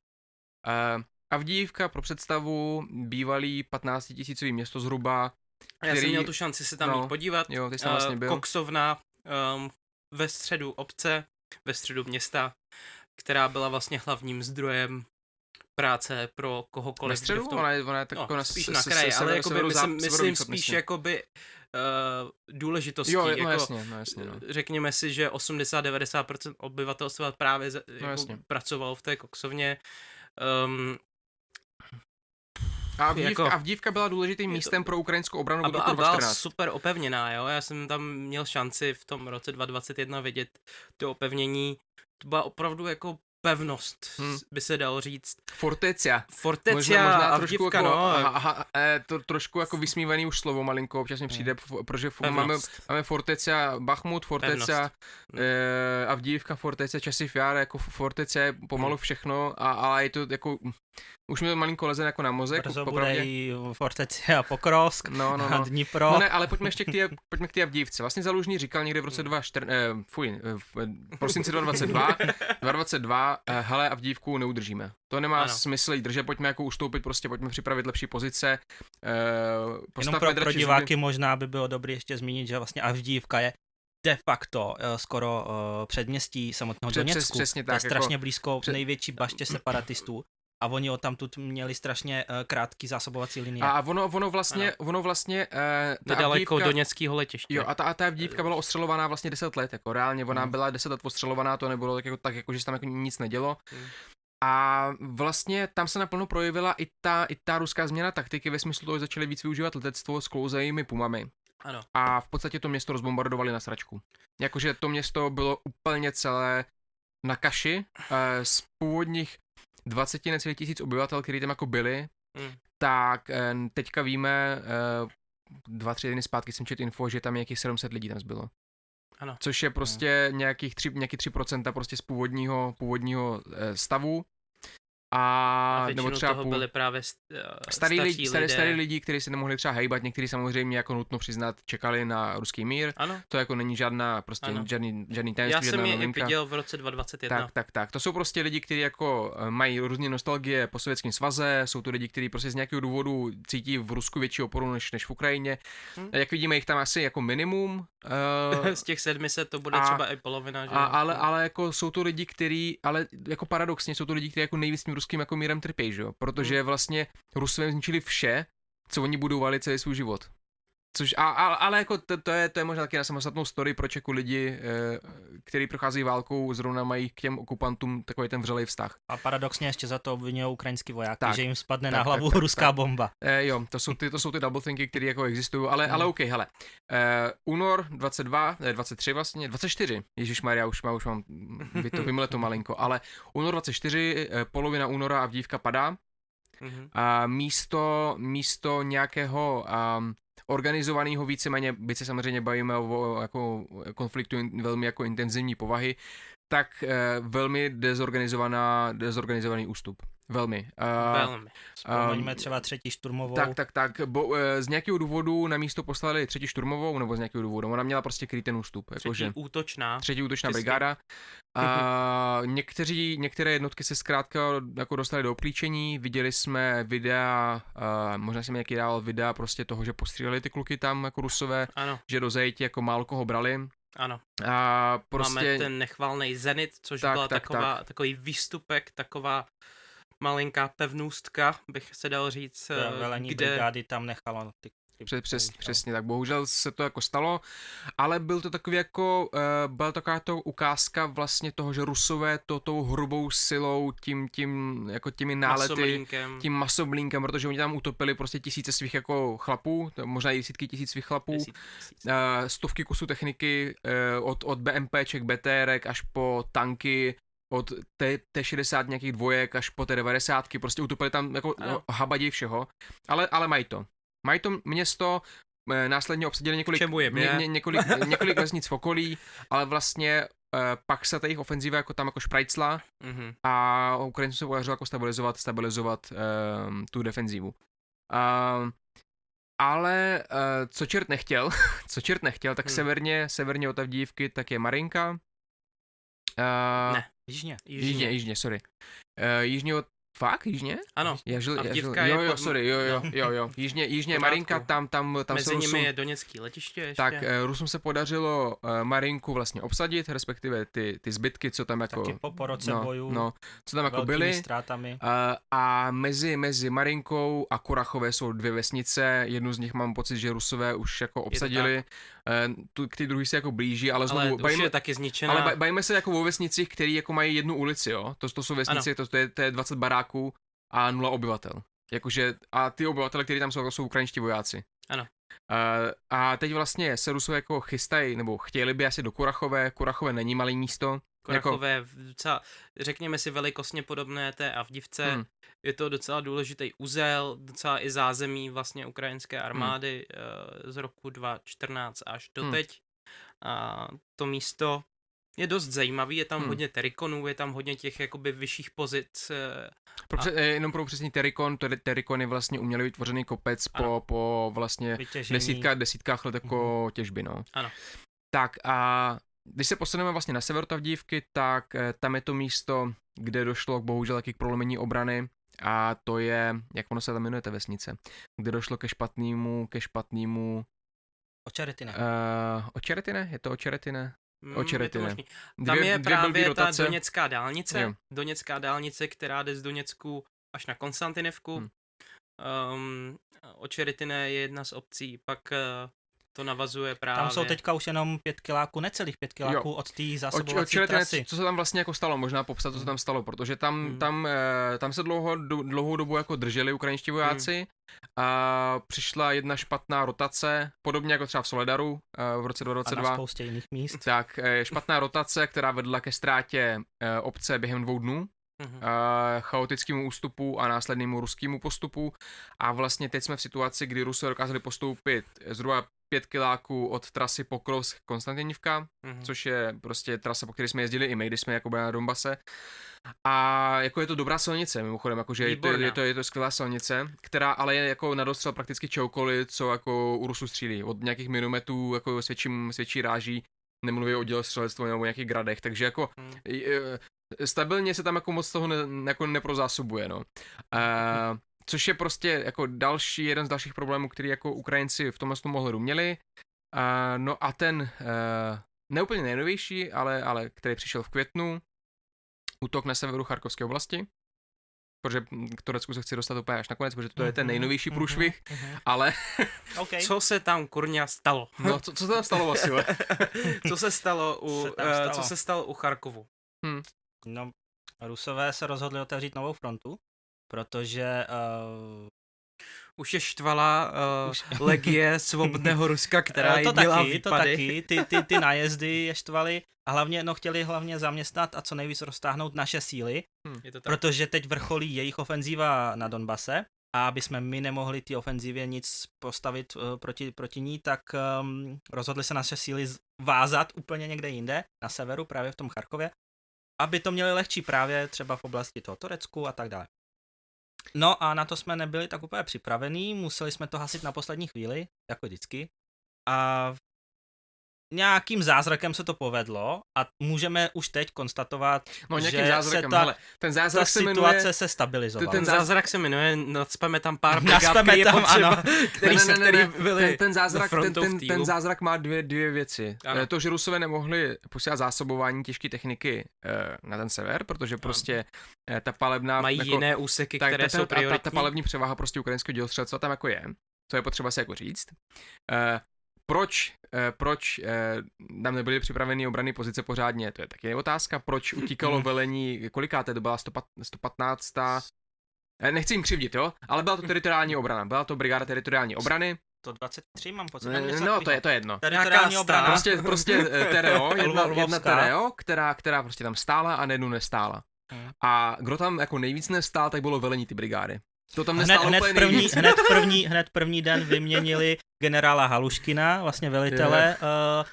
Avdijivka pro představu bývalý 15 000 město zhruba. Já jsem měl tu šanci se tam jít podívat. Jo, ty jsi tam vlastně byl. Koksovna ve středu obce, ve středu města, která byla vlastně hlavním zdrojem práce pro kohokoliv. Ve středu? Ona je tak jako spíš na kraji, ale myslím spíš jakoby důležitostí. Jo, jako, jasně. Řekněme si, že 80-90% obyvatelstva právě pracovalo v té koksovně. Avdijivka byla důležitým místem pro ukrajinskou obranu od roku 2014. Byla super opevněná, jo. Já jsem tam měl šanci v tom roce 2021 vidět to opevnění. To byla opravdu jako pevnost, by se dalo říct. Fortecia možná Avdijivka, no. Trošku jako vysmívaný už slovo malinko, občas mi přijde, protože máme Fortecia Bachmut, Fortecia Avdijivka, Fortecia Časiv Jar, jako Fortecia pomalu všechno, ale je to jako... Už mi to malinko leze jako na mozek. Brzo bude i Fortecia Pokrovsk a Dnipro. No ne, ale pojďme ještě k té Avdijivce. Vlastně Zalužný říkal někde v roce v prosinci 2022, hele, Avdijivku neudržíme. To nemá smysl jí držet, pojďme jako ustoupit, prostě pojďme připravit lepší pozice. Jenom pro diváky možná by bylo dobré ještě zmínit, že vlastně Avdijivka je de facto skoro předměstí samotného Doněcku. Přesně tak, to je strašně blízko největší baště separatistů. A oni odtamtud měli strašně krátký zásobovací linie. A ono vlastně nedaleko Doněckého letiště. Jo, a ta Avdijivka byla ostřelovaná vlastně 10 let, jako reálně ona byla 10 let ostřelovaná, to nebylo tak jako že se tam jako nic nedělo. A vlastně tam se naplno projevila i ta ruská změna taktiky ve smyslu toho, že začali víc využívat letectvo s klouzavými pumami. Ano. A v podstatě to město rozbombardovali na sračku. Jakože to město bylo úplně celé na kaši z původních 20 necelých tisíc obyvatel, kteří tam jako byli, tak teďka víme, 2-3 dny zpátky jsem četl info, že tam nějakých 700 lidí tam zbylo. Ano. Což je prostě nějaký 3% prostě z původního stavu. A nebo většinou třeba toho byli právě starý lidé. lidi, kteří se nemohli třeba hejbat, někteří samozřejmě jako nutno přiznat, čekali na ruský mír. Ano. To jako není žádná, prostě žádný tajemství, Já žádná jsem je novinka. viděl v roce 2021. Tak. To jsou prostě lidi, kteří jako mají různé nostalgie po Sovětském svaze, jsou to lidi, kteří prostě z nějakého důvodu cítí v Rusku větší oporu než v Ukrajině. Jak vidíme, jich tam asi jako minimum. Z těch 700 to bude třeba i polovina. Že? Ale jako jsou to lidi, kteří, ale jako paradoxně jsou to lidi, kteří jako nejvíc tím ruským jako mírem trpí, že jo? Protože vlastně Rusové zničili vše, co oni budovali celý svůj život. Což, ale jako to je možná taky na samostatnou story, proč jako lidi, kteří procházejí válkou, zrovna mají k těm okupantům takový ten vřelej vztah. A paradoxně ještě za to obvinují ukrajinský vojáky, Tak, že jim spadne na hlavu ruská bomba. Jo, to jsou ty double thinky, které jako existují, ale OK, hele. Únor 23 vlastně, 24, ježišmarja, už mám, vymyle to malinko, ale únor 24, polovina února a Avdívka padá. A místo nějakého organizovaného víceméně, byť se samozřejmě bavíme o jako konfliktu velmi jako intenzivní povahy, tak velmi dezorganizovaný ústup. Velmi. Vzpomeňme třeba 3. šturmovou. Tak. Z nějakého důvodu na místo poslali 3. šturmovou, nebo z nějakého důvodu. Ona měla prostě kryt ten ústup. Třetí útočná brigáda. Některé jednotky se zkrátka jako dostaly do obklíčení. Viděli jsme videa, možná jsem nějaký dával videa prostě toho, že postříleli ty kluky tam jako Rusové, ano. Že do zajetí jako málo koho brali. Ano. A prostě... Máme ten nechvalný Zenit, což byla takový výstupek, taková malinká pevnůstka, bych se dal říct, velení kde... brigády tam nechalo ty Přesně tak, bohužel se to jako stalo, ale byl to takový jako, byla taková to ukázka vlastně toho, že Rusové tou hrubou silou, těmi nálety, tím masoblínkem, protože oni tam utopili prostě tisíce svých jako chlapů, možná i desítky tisíc svých chlapů, stovky kusů techniky, od BMPček, BTRek až po tanky, od T60 nějakých dvojek až po T90, prostě utopili tam jako habadí všeho, ale mají to. Mají to město, následně obsadili několik vesnic v okolí, ale vlastně pak se ta jejich ofenziva jako tam jako šprajcla a Ukrajincům se podařilo jako stabilizovat tu defenzivu. Ale co čert nechtěl, tak severně od Avdívky tak je Marinka. Ne, jižně, sorry. Jižně od Fakt? Jižně? Ano. Jižně Marinka, tam mezi se nimi je Doněcký letiště ještě. Tak Rusům se podařilo Marinku vlastně obsadit, respektive ty zbytky, co tam jako... Taky po roce bojů. Co tam jako byly. Ztrátami. A mezi Marinkou a Kurachové jsou 2 vesnice, jednu z nich mám pocit, že Rusové už jako obsadili, k ty druhý se jako blíží, ale znovu... už je taky zničená. Ale bavíme se jako o vesnicích, který jako mají jednu ulici, jo? To jsou vesnice, to je 20 baráků a 0 obyvatel. Jakože, a ty obyvatele, kteří tam jsou ukrajinští vojáci. Ano. A teď vlastně se Rusové jako chystají, nebo chtěli by asi do Kurachové. Kurachové není malý místo. Kurachové, docela, řekněme si, velikostně podobné té Avdivce. Je to docela důležitý uzel, docela i zázemí vlastně ukrajinské armády z roku 2014 až doteď. A to místo je dost zajímavý, je tam hodně terikonů, je tam hodně těch jakoby vyšších pozic. Jenom pro přesný terikon je vlastně uměle vytvořený kopec po vlastně desítkách let jako těžby, no. Ano. Tak a když se posuneme vlastně na sever Avdívky, tak tam je to místo, kde došlo bohužel taky k prolomení obrany a to je, jak ono se tam jmenuje ta vesnice, kde došlo ke špatnému... Očeretine? Je to Očeretine? Tam je právě ta Doněcká dálnice, která jde z Doněcku až na Konstantinivku. Očeretine je jedna z obcí, pak to navazuje právě... Tam jsou teďka už jenom 5 kiláků, necelých 5 kiláků od té zásobovací trasy. Co se tam vlastně jako stalo, možná popsat, co se tam stalo, protože tam se dlouhou dobu jako drželi ukrajinští vojáci a přišla jedna špatná rotace, podobně jako třeba v Soledaru v roce 2022. A na spoustě jiných míst. Tak, špatná rotace, která vedla ke ztrátě obce během 2 dnů. Chaotickému ústupu a následnému ruskému postupu a vlastně teď jsme v situaci, kdy Rusové dokázali postoupit zhruba 5 kiláků od trasy Pokrovsk-Konstantinivka, což je prostě trasa, po které jsme jezdili i my, když jsme jako byli na Donbase. A jako je to dobrá silnice, mimochodem, jakože je to skvělá silnice, která ale je jako na dostřel prakticky čehokoliv, co jako u Rusů střílí. Od nějakých minometů jako svědčí ráží, nemluví o dělostřelectvu nebo o nějakých gradech, takže jako stabilně se tam jako moc toho jako neprozásobuje, no. Což je prostě jako jeden z dalších problémů, který jako Ukrajinci v tomhle ohledu měli. No a ten neúplně nejnovější, ale který přišel v květnu, útok na severu Charkovské oblasti, protože k Turecku se chci dostat úplně až nakonec, protože to je ten nejnovější průšvih, ale... Okay. Co se tam kurňa stalo? No, co se tam stalo, Vasile? Co se stalo u Charkovu? No, Rusové se rozhodli otevřít novou frontu, protože... Už je štvala legie svobodného Ruska, která jí dělá výpady. Ty nájezdy je štvaly a chtěli hlavně zaměstnat a co nejvíc roztáhnout naše síly, protože teď vrcholí jejich ofenzíva na Donbase a aby jsme my nemohli ty ofenzívě nic postavit proti ní, tak rozhodli se naše síly vázat úplně někde jinde, na severu, právě v tom Charkově, aby to měli lehčí právě třeba v oblasti toho Turecku a tak dále. No a na to jsme nebyli tak úplně připravení, museli jsme to hasit na poslední chvíli, jako vždycky. A nějakým zázrakem se to povedlo a můžeme už teď konstatovat, že se ta situace se stabilizovala. Ten zázrak se jmenuje, nacpeme tam pár brigád, který je potřeba, který byly ten zázrak má dvě věci. To, že Rusové nemohli posílat zásobování těžké techniky na ten sever, protože prostě ta palebná... Mají jako, jiné úseky, které jsou prioritní. Ta palební převaha prostě ukrajinského dělostřelectva tam jako je. To je potřeba si jako říct. Proč tam nebyly připraveny obranné pozice pořádně, to je taky otázka. Proč utíkalo velení, kolikáté to byla 115. Nechci jim křivdit, jo, ale byla to teritoriální obrana, byla to brigáda teritoriální obrany. 123 mám pocit. No, to je jedno. Teritoriální obrana. Prostě Tereo, jedna Tereo, která prostě tam stála a jednu nestála. A kdo tam jako nejvíc nestál, tak bylo velení ty brigády. To tam hned první den vyměnili generála Haluškina, vlastně velitele.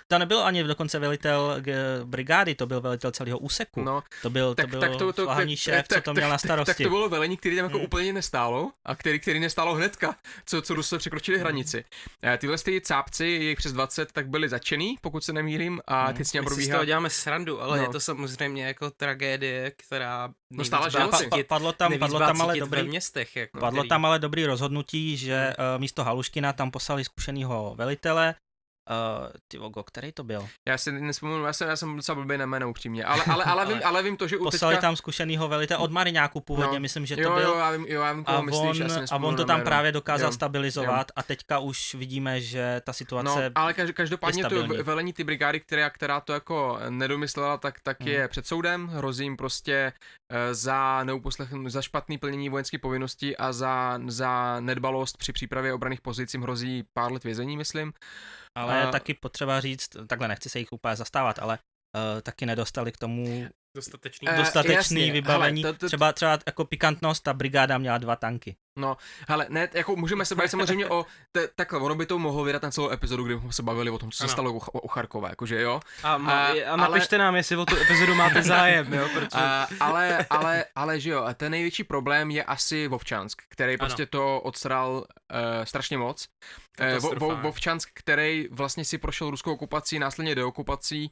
To nebyl ani dokonce velitel brigády, to byl velitel celého úseku. No, to byl hlavní šéf, co to měl na starosti. Tak to bylo velení, který tam jako úplně nestálo a který nestálo hnedka, co Rusové překročili hranici. Tyhle cápci, jejich přes 20, tak byli začený, pokud se nemýlím, a teď s ním probíhá. My si z toho děláme srandu, ale je to samozřejmě jako tragédie, která padlo tam ale dobrý městech. Jako, padlo tam ale dobrý rozhodnutí, že místo Haluškina tam poslali zkušenýho velitele. Který to byl? Já si nespomenu, já jsem docela blbý na jméno upřímně, ale vím to, že poslali tam zkušenýho velitele od Mariňáku původně, myslím, že to byl. Já vím, koho myslíš, a on to tam právě dokázal stabilizovat a teďka už vidíme, že ta situace ale každopádně to velení ty brigády, která to jako nedomyslela, tak je před soudem, hrozí jim prostě za špatný plnění vojenské povinnosti a za nedbalost při přípravě obranných pozic jim hrozí pár let vězení, myslím. Ale taky potřeba říct, takhle nechci se jich úplně zastávat, ale taky nedostali k tomu dostatečný vybavení. Hele, třeba jako pikantnost, ta brigáda měla 2 tanky. No, hele, ne, jako můžeme se bavit samozřejmě o, takhle, ono by to mohlo vydat na celou epizodu, kdy jsme se bavili o tom, co se stalo u Charkova, jakože jo. A napište nám, jestli o tu epizodu máte zájem, jo, protože... ale že jo, ten největší problém je asi Vovčansk, který prostě to odsral strašně moc. Vovčansk, který vlastně si prošel ruskou okupací, následně deokupací,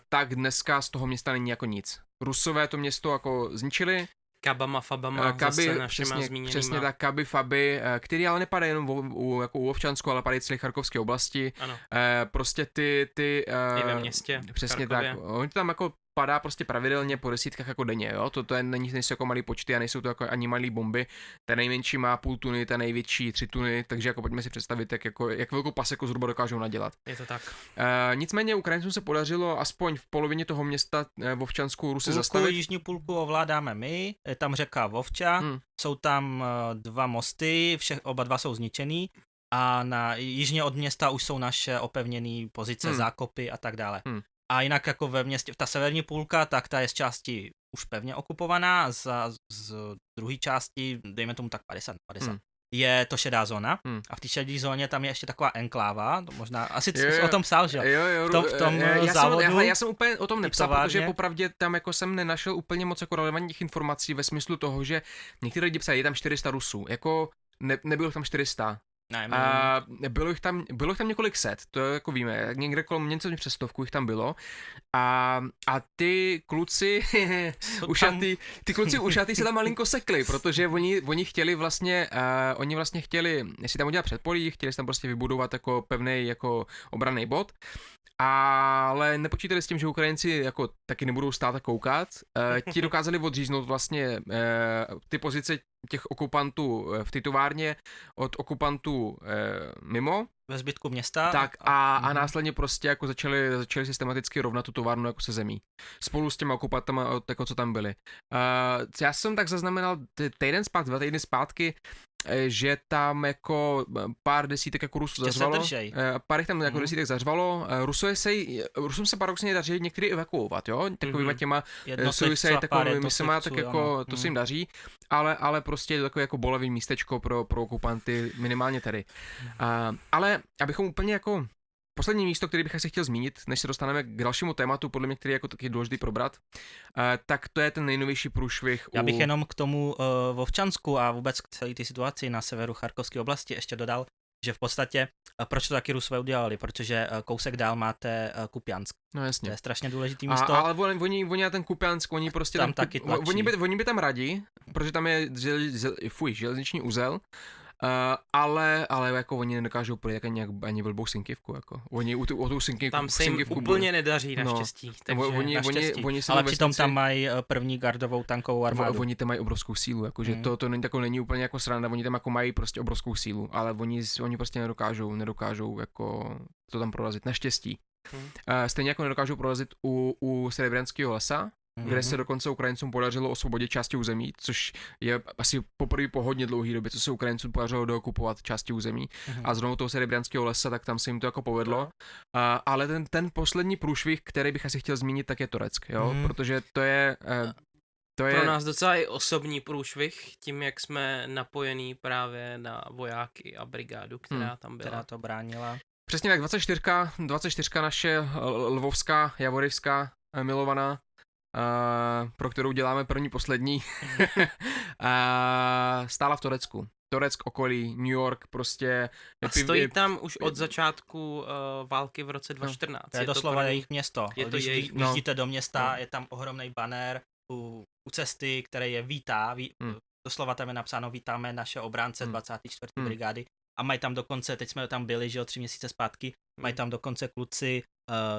tak dneska z toho města není jako nic. Rusové to město jako zničili. Kabama, fabama, zase našima zmíněnýma. Přesně tak, kaby, faby, který ale nepadají jenom u Ovčansku, ale padají celé Charkovské oblasti. Ano. Prostě ty i ve městě. Přesně Charkově. tak. Oni tam jako padá prostě pravidelně po desítkách jako denně, jo. To nejsou jako malý počty a nejsou to jako ani malý bomby. Ta nejmenší má 0,5 tuny, ta největší 3 tuny, takže jako pojďme si představit, jak velkou paseku zhruba dokážou nadělat. Je to tak. Nicméně Ukrajincům se podařilo aspoň v polovině toho města Vovčansku Rusy zastavit. Jižní půlku ovládáme my, je tam řeka Vovča, jsou tam 2 mosty, oba 2 jsou zničený a jižně od města už jsou naše opevněné pozice, zákopy a tak dále. A jinak jako ve městě, ta severní půlka, tak ta je z části už pevně okupovaná, z druhé části, dejme tomu tak 50. je to šedá zóna a v té šedé zóně tam je ještě taková enkláva, to možná, asi jsi o tom psal, že jo? V tom závodu. Já jsem úplně o tom nepsal, továrně. protože popravdě tam jako jsem nenašel úplně moc jako relevantních informací ve smyslu toho, že někteří lidi psali, je tam 400 Rusů, jako nebylo tam 400. A bylo jich tam několik set, to jako víme, někde kolem něco přes 100 jich tam bylo a ty kluci ty kluci ušatý se tam malinko sekli, protože oni chtěli vlastně, chtěli si tam udělat předpolí, chtěli si tam prostě vybudovat jako pevný jako obranný bod, ale nepočítali s tím, že Ukrajinci jako taky nebudou stát a koukat. Ti dokázali odříznout vlastně ty pozice těch okupantů v té továrně od okupantů mimo. Ve zbytku města. Tak a následně prostě jako začali systematicky rovnat tu továrnu jako se zemí. Spolu s těma okupantama, jako co tam byli. Já jsem tak zaznamenal týden zpátky, 2 týdny zpátky, že tam jako pár desítek jako Rusů zařvalo. Pár jich tam jako desítek zařvalo. Rusům se paradoxně daří některý evakuovat, jo? Takovýma těma Suicide takovými misema, tak jako to se jim daří. Ale prostě je to takové jako bolavý místečko pro okupanty, minimálně tady. Ale abychom úplně jako poslední místo, který bych asi chtěl zmínit, než se dostaneme k dalšímu tématu, podle mě, který je jako taky důležitý probrat, tak to je ten nejnovější průšvih. Já bych jenom k tomu Vovčansku a vůbec k celé té situaci na severu Charkovské oblasti ještě dodal, že v podstatě, proč to taky Rusové udělali, protože kousek dál máte Kupiansk. No jasně. To je strašně důležitý místo. Ale oni na ten Kupiansk, oni prostě tam taky tlačí. Oni by tam rádi, protože tam je železniční uzel, ale jako oni nedokážou projít ani blbou Sinkivku, jako. Oni o tu Sinkivku tam se jim úplně nedaří, naštěstí. Oni ale přitom tam mají první gardovou tankovou armádu. Oni tam mají obrovskou sílu, jakože to není úplně jako sranda, oni tam jako mají prostě obrovskou sílu, ale oni prostě nedokážou jako to tam prorazit, naštěstí. Stejně jako nedokážou prorazit u Serebrenského lesa, kde se dokonce Ukrajincům podařilo osvobodit části území, což je asi poprvé po hodně dlouhé době, co se Ukrajincům podařilo dookupovat části území. A znovu toho Serebrenského lesa, tak tam se jim to jako povedlo. Ale ten poslední průšvih, který bych asi chtěl zmínit, tak je Tureck, jo, protože to je pro nás docela i osobní průšvih, tím, jak jsme napojení právě na vojáky a brigádu, která tam byla. Která to bránila. Přesně tak, 24 naše lvovská, javorivská milovaná, pro kterou děláme první, poslední, stála v Turecku. Tureck, okolí, New York, prostě. A stojí tam už od začátku války v roce 2014. To je doslova jejich město. Když vyjíždíte do města, je tam ohromný banner u cesty, který je vítá. Doslova tam je napsáno vítáme naše obránce 24. brigády. A mají tam dokonce, teď jsme tam byli, že jo, 3 měsíce zpátky, mají tam dokonce kluci,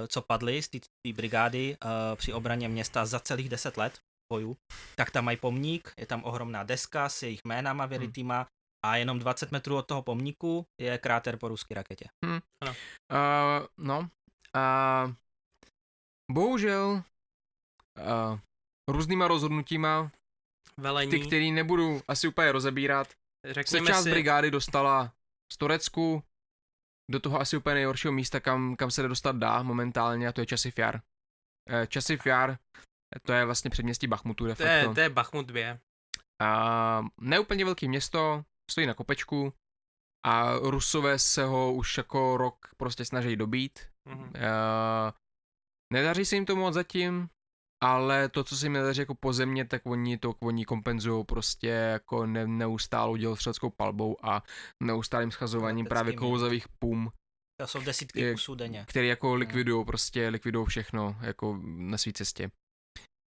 co padli z té brigády při obraně města za celých 10 let bojů, tak tam mají pomník, je tam ohromná deska s jejich jménama věritýma a jenom 20 metrů od toho pomníku je kráter po ruské raketě. Bohužel různýma rozhodnutíma, ty, který nebudu asi úplně rozebírat, se část brigády dostala z Turecku do toho asi úplně nejhoršího místa, kam se dostat dá momentálně, a to je Časiv Jar. Časiv Jar, to je vlastně předměstí Bachmutu de facto. To je Bachmut 2. Neúplně velké město, stojí na kopečku a Rusové se ho už jako rok prostě snaží dobít. Nedaří se jim to moc zatím, ale to, co se jim nedaří jako pozemně, tak oni kompenzují prostě jako neustálou dělostřeleckou palbou a neustálým schazováním právě klouzavých pum. To jsou desítky kusů denně. Který jako likvidují všechno jako na své cestě.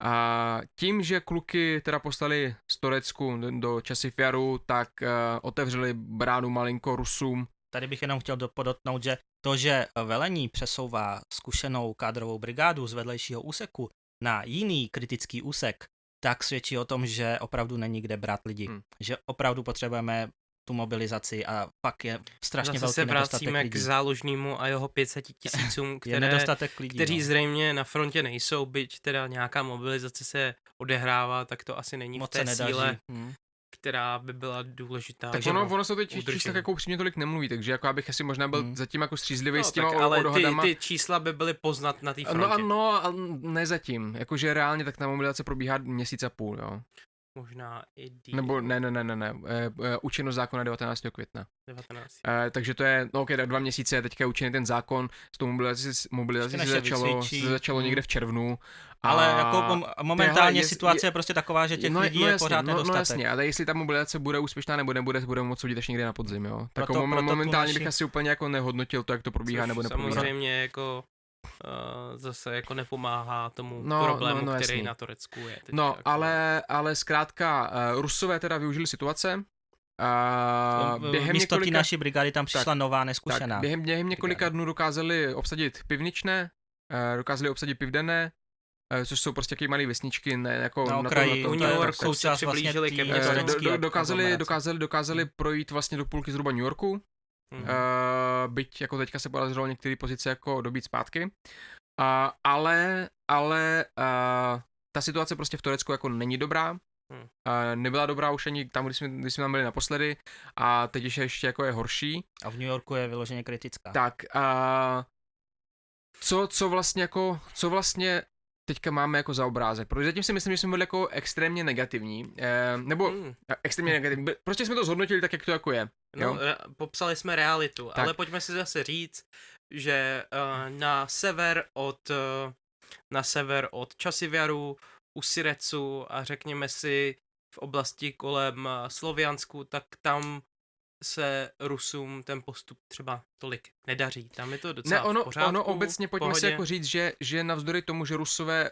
A tím, že kluky teda poslali z Turecku do Časiv Jaru, tak otevřeli bránu malinko Rusům. Tady bych jenom chtěl podotknout, že to, že velení přesouvá zkušenou kádrovou brigádu z vedlejšího úseku na jiný kritický úsek, tak svědčí o tom, že opravdu není kde brát lidi. Že opravdu potřebujeme tu mobilizaci a pak je strašně velký nedostatek lidí. Zase se vracíme k záložnímu a jeho 500 000, kteří zřejmě na frontě nejsou, byť teda nějaká mobilizace se odehrává, tak to asi není moc v té síle, která by byla důležitá. Takže ono se teď čísla jako upřímně tolik nemluví, takže jako abych asi možná byl zatím jako střízlivý s těma odhadama. Ale ty čísla by byly poznat na té frontě. No, ne zatím. Jakože reálně tak ta mobilizace probíhá 1,5 měsíce, jo. možná i díl. Nebo ne. Účinnost zákona 19. května. 19. Takže to je, no ok, 2 měsíce je teďka účinný ten zákon, s tou mobilizací Ještě se než se vycvičí. začalo někde v červnu. Ale jako momentálně hele, situace je prostě taková, že těch lidí je pořád nedostatek. No jasně, ale jestli ta mobilizace bude úspěšná nebo nebude, budeme moct udělat až někde na podzim, jo. Tak Proto momentálně bych asi úplně jako nehodnotil to, jak to probíhá nebo neprobíhá. Samozřejmě jako zase jako nepomáhá tomu No, problému, no, který jasný. na Turecku je. Teďka, No, jako. ale zkrátka, Rusové teda využili situace. Místo té naší brigády tam přišla nová neskušená. Během několika dnů dokázali obsadit Pivničné, dokázali obsadit Pivdené, což jsou prostě taky malé vesničky, ne jako na okraji, u New Yorku se přiblížili ke dokázali projít vlastně do půlky zhruba New Yorku, byť jako teďka se podařilo některé pozice jako dobít zpátky, ale ta situace prostě v Turecku jako není dobrá. Nebyla dobrá už ani tam, když jsme tam byli naposledy a teď ještě jako je horší. A v New Yorku je vyloženě kritická. Tak, co vlastně teďka máme jako za obrázek? Protože zatím si myslím, že jsme byli jako extrémně negativní, nebo extrémně negativní, prostě jsme to zhodnotili tak, jak to jako je. No, popsali jsme realitu, tak. Ale pojďme si zase říct, že na sever od Časiviaru, u Sirecu a řekněme si v oblasti kolem Sloviansku, tak tam se Rusům ten postup třeba tolik nedaří. Tam je to docela v pořádku. Ono obecně, pojďme si jako říct, že navzdory tomu, že Rusové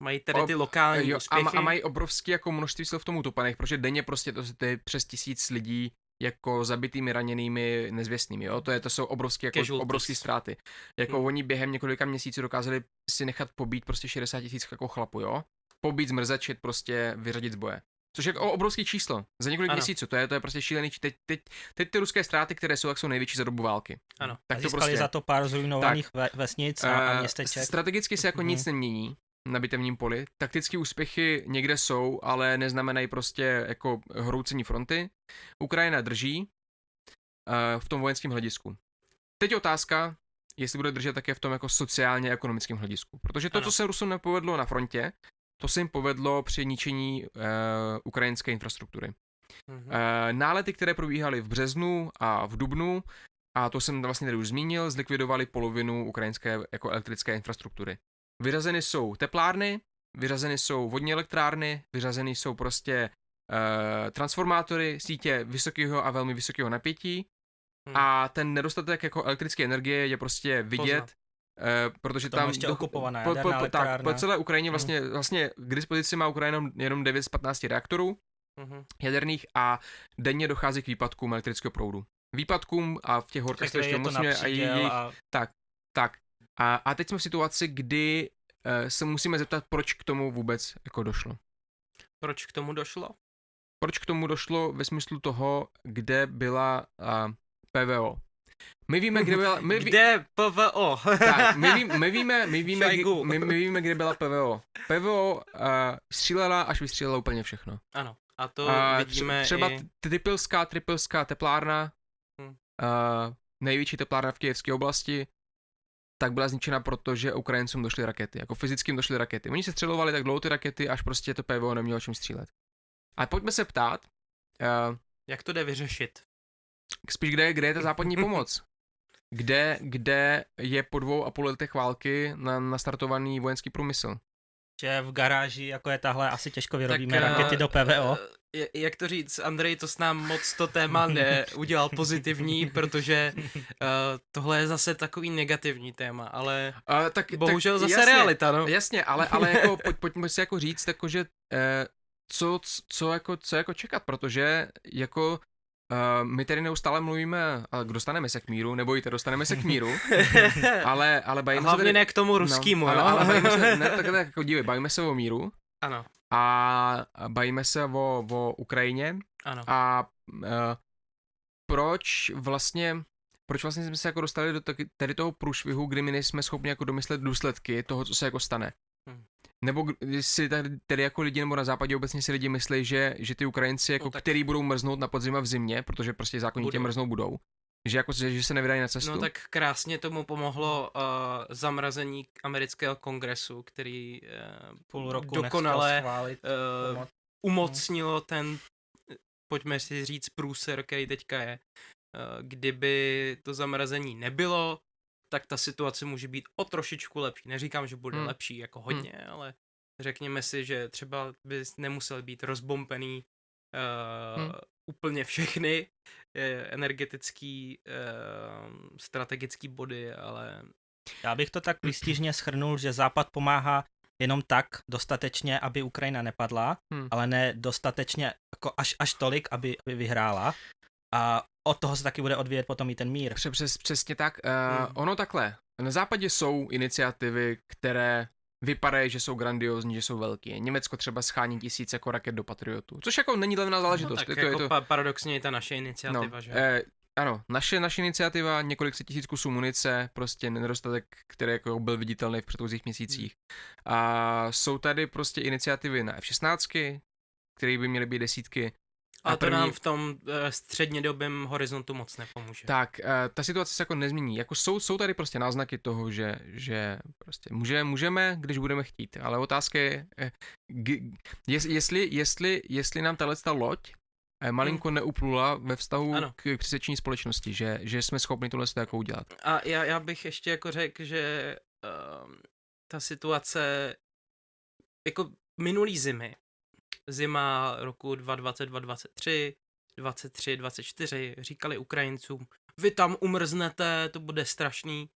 mají tady ty lokální úspěchy. A mají obrovské jako množství sil v tom utopaných, protože denně prostě to je přes 1000 lidí jako zabitými, raněnými, nezvěstnými, jo, to jsou obrovské ztráty. Jako oni během několika měsíců dokázali si nechat pobít prostě 60 000 jako chlapu, jo, pobít, zmrzačit, prostě vyřadit z boje. Což je jako obrovské číslo. Za několik měsíců, to je prostě šílený. Teď ty ruské ztráty, které jsou, jak jsou největší za dobu války. Ano. Tak to prostě za to pár zrujnovaných vesnic a městeček. Strategicky se jako nic nemění na bitevním poli. Taktické úspěchy někde jsou, ale neznamenají prostě jako hroucení fronty. Ukrajina drží v tom vojenském hledisku. Teď je otázka, jestli bude držet také v tom jako sociálně ekonomickém hledisku. Protože to, co se Rusům nepovedlo na frontě, to se jim povedlo při ničení ukrajinské infrastruktury. Nálety, které probíhaly v březnu a v dubnu, a to jsem vlastně tady už zmínil, zlikvidovali polovinu ukrajinské jako elektrické infrastruktury. Vyřazeny jsou teplárny, vyřazeny jsou vodní elektrárny, vyřazeny jsou prostě transformátory, sítě vysokého a velmi vysokého napětí a ten nedostatek jako elektrické energie je prostě vidět, protože tam ještě okupovaná jaderná elektrárna. Po celé Ukrajině vlastně k dispozici má Ukrajina jenom 9 z 15 reaktorů jaderných a denně dochází k výpadkům elektrického proudu. Výpadkům a v těch horkách se ještě umocňuje a jejich... Tak. A teď jsme v situaci, kdy se musíme zeptat, proč k tomu vůbec jako došlo. Proč k tomu došlo? Proč k tomu došlo ve smyslu toho, kde byla PVO. My víme, kde byla... Kde PVO? Tak, my víme, kde byla PVO. PVO střílela, až vystřílela úplně všechno. Ano, a to vidíme třeba Tripilská teplárna, největší teplárna v Kyjevské oblasti, tak byla zničena, protože Ukrajincům došly rakety. Jako fyzickým došly rakety. Oni se střelovali tak dlouho ty rakety, až prostě to PVO nemělo čím střílet. A pojďme se ptát... jak to jde vyřešit? Spíš kde je ta západní pomoc? Kde je po 2,5 letech války nastartovaný vojenský průmysl? Že v garáži, jako je tahle, asi těžko vyrobíme rakety do PVO. Jak to říct, Andrej to s nám moc to téma neudělal pozitivní, protože tohle je zase takový negativní téma, ale bohužel zase jasně, realita, no. Jasně, ale jako pojďme si jako říct, jako, že co jako čekat, protože jako my tady neustále mluvíme, ale dostaneme se k míru, nebojte, dostaneme se k míru, ale bavíme se... Hlavně tady, ne k tomu ruskému, no, ale bavíme se, ne, takhle jako dívej, bavíme se o míru. Ano. A bavíme se o Ukrajině. Ano. A proč vlastně jsme se jako dostali do tady toho průšvihu, kdy my nejsme schopni jako domyslet důsledky toho, co se jako stane. Nebo si tady jako lidi, nebo na západě obecně si lidi myslí, že ty Ukrajinci, jako, který budou mrznout na podzim a v zimě, protože prostě zákonitě mrznou budou, že se nevydají na cestu. No tak krásně tomu pomohlo zamrazení amerického kongresu, který půl roku dokonale schválit umocnilo ten, pojďme si říct, průser, který teďka je. Kdyby to zamrazení nebylo, tak ta situace může být o trošičku lepší. Neříkám, že bude lepší jako hodně, ale řekněme si, že třeba by nemusel být rozbombený úplně všechny energetický strategický body, ale... Já bych to tak výstižně shrnul, že Západ pomáhá jenom tak dostatečně, aby Ukrajina nepadla, ale ne dostatečně jako až tolik, aby vyhrála. A od toho se taky bude odvíjet potom i ten mír. Přesně tak. Ono takhle. Na západě jsou iniciativy, které vypadají, že jsou grandiózní, že jsou velké. Německo třeba schání 1000 jako raket do Patriotů, což jako není levná záležitost. No, tak je to... paradoxně je ta naše iniciativa, že? Ano, naše iniciativa, několik set tisíc kusů munice, prostě nedostatek, který jako byl viditelný v předchozích měsících. A jsou tady prostě iniciativy na F-16, které by měly být desítky. A to nám v tom střednědobém horizontu moc nepomůže. Tak, ta situace se jako nezmění. Jako jsou tady prostě náznaky toho, že prostě můžeme, když budeme chtít. Ale otázka je, jestli nám tato loď malinko neuplula ve vztahu k přesvědčení společnosti, že jsme schopni tohle jako udělat. A já bych ještě jako řekl, že ta situace jako minulý zima roku 2022-2023, 23-24, říkali Ukrajincům, vy tam umrznete, to bude strašný,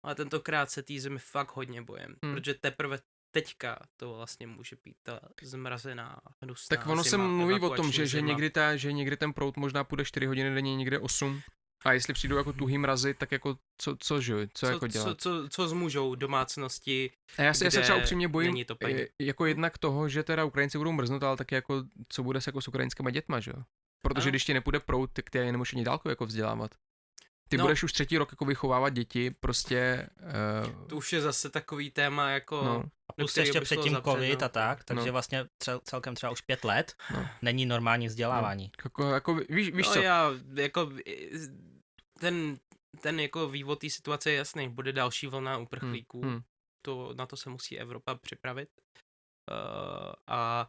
ale tentokrát se tý zemi fakt hodně bojem, protože teprve teďka to vlastně může být ta zmrazená hnusná Tak ono zima, se mluví o tom, že zima. někdy ten proud možná půjde 4 hodiny denně, někde 8. A jestli přijdou jako tuhý mrazy, tak jako co jako dělat? Co zmůžou domácnosti, a já se třeba upřímně bojím jako Hmm. jednak toho, že teda Ukrajinci budou mrznout, ale taky jako co bude se jako s ukrajinskými dětma, že jo? Protože když ti nepůjde proud, tak ty je nemůžeš ani dálku jako vzdělávat. Ty budeš už 3. rok jako vychovávat děti, prostě... To už je zase takový téma jako... No. A plus ještě předtím covid a tak, takže vlastně celkem třeba už 5 let není normální vzdělávání. Jako víš co? Ten jako vývod té situace je jasný, bude další vlna uprchlíků, na to se musí Evropa připravit a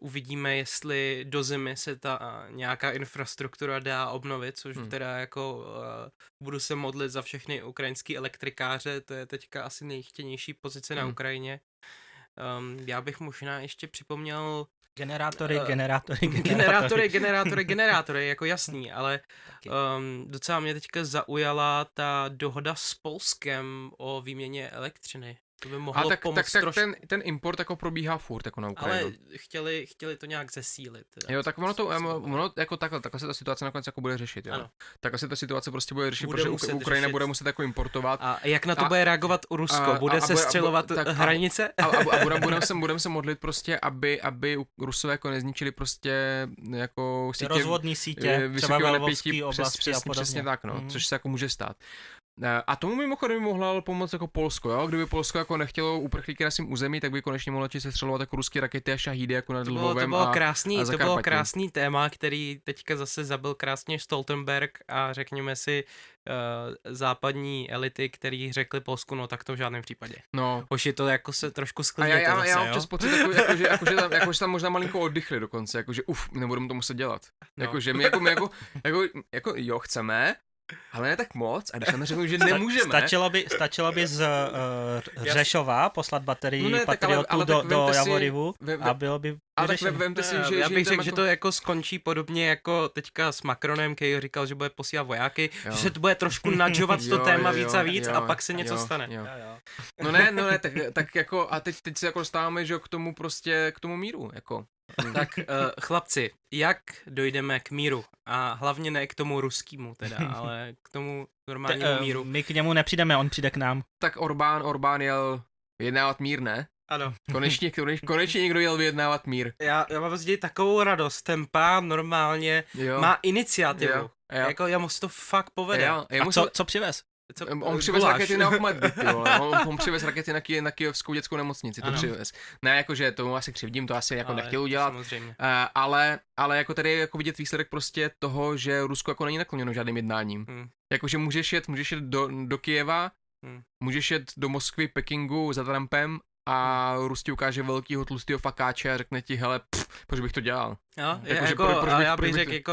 uvidíme, jestli do zimy se ta nějaká infrastruktura dá obnovit, což teda jako budu se modlit za všechny ukrajinský elektrikáře, to je teďka asi nejchtěnější pozice na Ukrajině. Já bych možná ještě připomněl generátory, jako jasný, ale docela mě teďka zaujala ta dohoda s Polskem o výměně elektřiny. To by mohlo pomoct trošku. Ten import jako probíhá furt jako na Ukrajinu. Ale chtěli to nějak zesílit. Teda. Jo, tak ono jako takhle se ta situace nakonec jako bude řešit, jo. Tak asi ta situace prostě bude řešit, protože Ukrajina bude muset jako importovat. A jak na to bude reagovat Rusko? Bude se střelovat hranice? A budeme se modlit prostě, aby Rusové jako nezničili prostě jako sítě, rozvodní sítě, třeba ve Lvovské oblasti a podobně. Přesně tak, no, což se jako může stát. A tomu mimochodem by mohla pomoct jako Polsko, jo? Kdyby Polsko jako nechtělo uprchlíky na svém území, tak by konečně mohlo se střelovat jako ruské rakety a šahídy jako nad Lvovem to bylo krásný téma, který teďka zase zabil krásně Stoltenberg a řekněme si západní elity, který řekli Polsku, no tak to v žádném případě. No. Hoši to jako se trošku sklidili. A já mám občas pocit, jakože tam možná malinko oddychli dokonce, jakože nebudeme to muset dělat. No. Jakože my jako jo, chceme, ale ne tak moc, a když nám řeknou, že nemůžeme. Stačilo by z Řešova poslat baterii Patriotů do Javorivu a bylo by vyřešeno. Já bych řekl, že to jako skončí podobně jako teďka s Macronem, který říkal, že bude posílat vojáky, že se to bude trošku nadžovat to téma víc a víc a pak se něco stane. No ne, tak jako a teď se jako dostáváme, že k tomu prostě, k tomu míru, jako. Tak chlapci, jak dojdeme k míru? A hlavně ne k tomu ruskému teda, ale k tomu normálnímu míru. My k němu nepřijdeme, on přijde k nám. Tak Orbán jel vyjednávat mír, ne? Ano. Konečně někdo jel vyjednávat mír. Já mám vlastně takovou radost, ten pán normálně má iniciativu. Jo. Jako já mu to fakt povede. A co přivez? On přivez rakety na Ahmedbit, on přivez rakety na Kyjevskou dětskou nemocnici, to přivez. Ne, jakože tomu asi křivdím, to asi jako nechtěl udělat, ale jako tady jako vidět výsledek prostě toho, že Rusko jako není nakloněno žádným jednáním. Jakože můžeš jet do Kyjeva, můžeš jet do Moskvy, Pekingu za Trumpem a Rus ti ukáže velkýho tlustýho fakáče a řekne ti, hele, proč bych to dělal? Jo, Jako, a já bych řekl, jako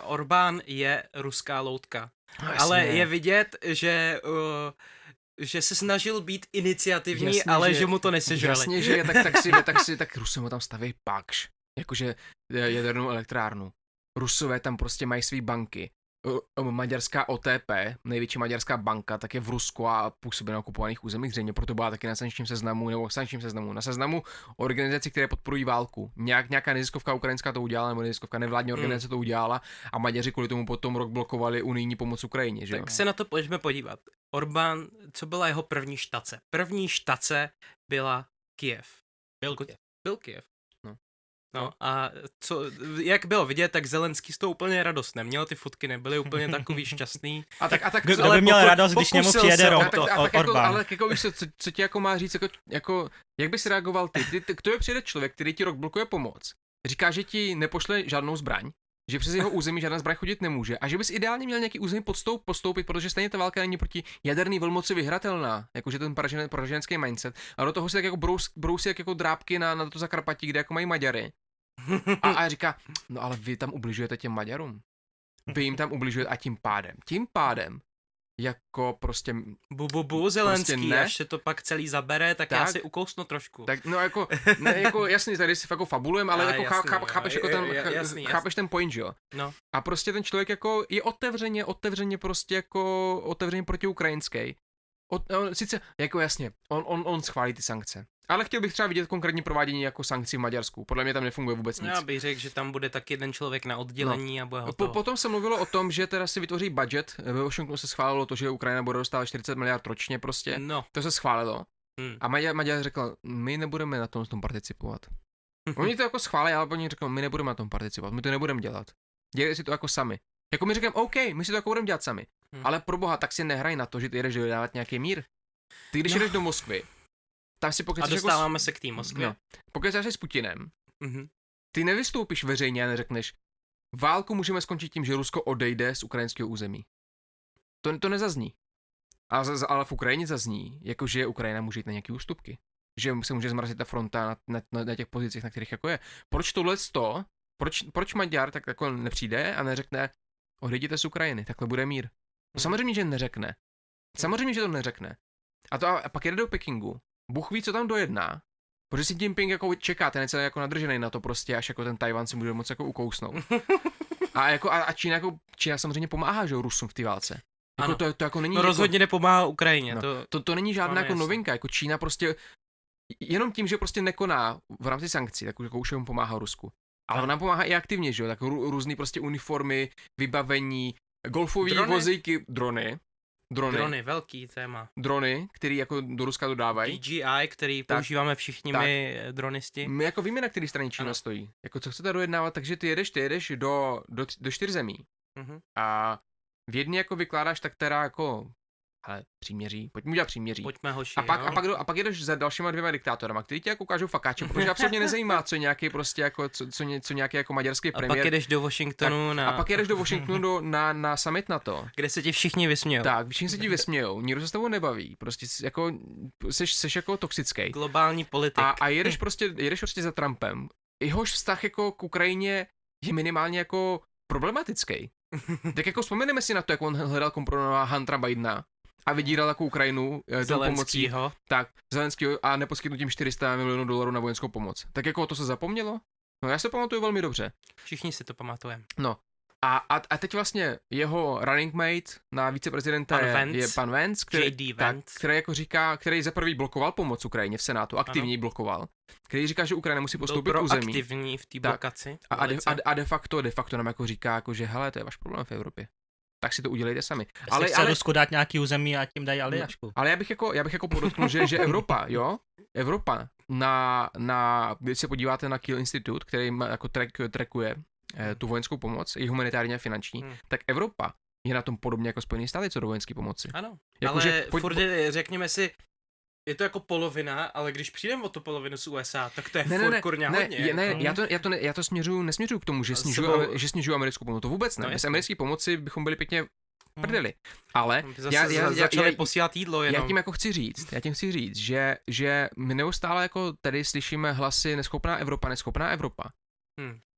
Orbán je ruská loutka. Ale je vidět, že se snažil být iniciativní, jasně, ale že mu to nesežrali. Jasně, že je, tak Rusové tam staví Pakš, jakože jadernou elektrárnu. Rusové tam prostě mají svý banky. Maďarská OTP, největší maďarská banka, tak je v Rusku a působí na okupovaných územích, zřejmě proto byla taky na sankčním seznamu, na seznamu organizací, které podporují válku. Nějaká neziskovka ukrajinská to udělala, nebo neziskovka nevládní organizace to udělala a Maďaři kvůli tomu potom rok blokovali unijní pomoc Ukrajině, že jo? Tak se na to pojďme podívat. Orbán, co byla jeho první štace? První štace byla Kyjev. Byl Kyjev. No a jak bylo vidět, tak Zelenský z toho úplně radost neměl, ty fotky nebyly úplně takový šťastný. A tak kdo by měl radost, když němu přijede Orbán? Ale jako víš co ti jako má říct, jako jak bys reagoval ty? K tobě přijde člověk, který ti rok blokuje pomoc, říká, že ti nepošle žádnou zbraň, že přes jeho území žádná zbraň chodit nemůže a že bys ideálně měl nějaký území postoupit, protože stejně ta válka není proti jaderný velmoci vyhratelná, jakože ten poraženský mindset. A do toho si tak jako brousí jako drápky na to Zakarpatí, kde jako mají Maďary. A říká, no ale vy tam ubližujete těm Maďarům. Vy jim tam ubližujete a tím pádem, jako prostě... Zelenský, prostě až se to pak celý zabere, tak já si ukousnu trošku. Tak no jako jasný, tady si jako fabulujem, ale jako chápeš jako chápeš ten point, že jo? No. A prostě ten člověk jako je otevřeně prostě jako otevřeně protiukrajinský. Sice, jako jasně, on schválí ty sankce. Ale chtěl bych třeba vidět konkrétní provádění jako sankcí v Maďarsku. Podle mě tam nefunguje vůbec nic. Já bych řekl, že tam bude tak jeden člověk na oddělení a bude hotovo. Potom se mluvilo o tom, že teda si vytvoří budget. Ve Washingtonu se schválilo to, že Ukrajina bude dostávat 40 miliard ročně prostě. No. To se schválilo. A Maďar řekl, my nebudeme na tom participovat. Oni to jako schválili, ale oni řekli, my nebudeme na tom participovat, my to nebudeme dělat. Dělejte si to jako sami. Jako my říkáme, OK, my si to jako budeme dělat sami. Ale pro boha, tak si nehraj na to, že ty jedeš dodávat nějaký mír. Ty když jdeš do Moskvy, tam si a dostáváme se k té Moskvě. No, pokecáš si s Putinem, ty nevystoupíš veřejně a neřekneš, válku můžeme skončit tím, že Rusko odejde z ukrajinského území. To nezazní. Ale v Ukrajině zazní, jakože Ukrajina může jít na nějaké ústupky. Že se může zmrazit ta fronta na těch pozicích, na kterých jako je. Proč Maďar tak jako nepřijde a neřekne, odejděte z Ukrajiny, takhle bude mír. No samozřejmě, že neřekne. Samozřejmě, že to neřekne. A pak jede do Pekingu. Bůh ví, co tam dojedná. Protože si Jinping jako čeká, ten je celý jako nadržený na to prostě, až jako ten Tajvan si může moc jako ukousnout. A Čína samozřejmě pomáhá, že Rusům v té válce. Jako to jako není. No rozhodně nepomáhá Ukrajině. To není žádná jako novinka, jako Čína prostě jenom tím, že prostě nekoná v rámci sankcí, tak jako už jim pomáhá Rusku. Ale ona pomáhá i aktivně, že jo, tak různý prostě uniformy, vybavení, golfový vozíky, drony, velký téma. Drony, který jako do Ruska dodávají. DJI, který používáme všichni my dronisti. My jako víme, na který straně Čína stojí. Jako co chcete dojednávat, takže ty jedeš do 4 zemí. A v jedné jako vykládáš tak teda jako ale příměří, pojďme udělat příměří. Pojďme hoši, a pak jedeš za dalšíma 2 diktátorama, který tě jako ukážou fakáče, protože absolutně nezajímá, co nějaký prostě jako, co nějaký jako maďarský premiér. A pak jedeš do Washingtonu A pak jedeš do Washingtonu na summit NATO. Kde se ti všichni vysmějou. Tak, všichni se ti vysmějou, nikdo se s tebou nebaví, prostě jako, seš jako toxický. Globální politik. A jedeš prostě za Trumpem. Jehož vztah jako k Ukrajině je minimálně jako problematický. Tak jako vzpomeneme si na to, jak on hledal kompromis Huntera Bidena a vydíral jako Ukrajinu pomocí Zelenskýho a neposkytnul tím $400 milionů na vojenskou pomoc. Tak jako to se zapomnělo? No já se pamatuju velmi dobře. Všichni si to pamatujeme. No a teď vlastně jeho running mate na viceprezidenta je pan Vance, který jako říká, který za prvý blokoval pomoc Ukrajině v Senátu, aktivně blokoval, který říká, že Ukrajina musí postoupit k území. Aktivní v té blokaci. A de facto nám jako říká, jako, že hele, to je váš problém v Evropě. Tak si to udělejte sami. Ale chce Rusku dát nějaký území a tím dají Aljašku. Ale já bych jako podotknul, že Evropa, jo? Evropa když se podíváte na Kiel Institute, který jako trackuje tu vojenskou pomoc, i humanitární a finanční, tak Evropa je na tom podobně jako Spojené státy co do vojenské pomoci. Ano, jako, ale furt řekněme si, je to jako polovina, ale když přijdeme o tu polovinu z USA, tak to je furt kurňa hodně. Já to nesměřuju k tomu, že snižuju americkou pomoc. To vůbec ne. Bez americké pomoci bychom byli pěkně prdeli. Ale Zase začali posílat jídlo jenom. já tím chci říct, že my neustále jako tady slyšíme hlasy neschopná Evropa.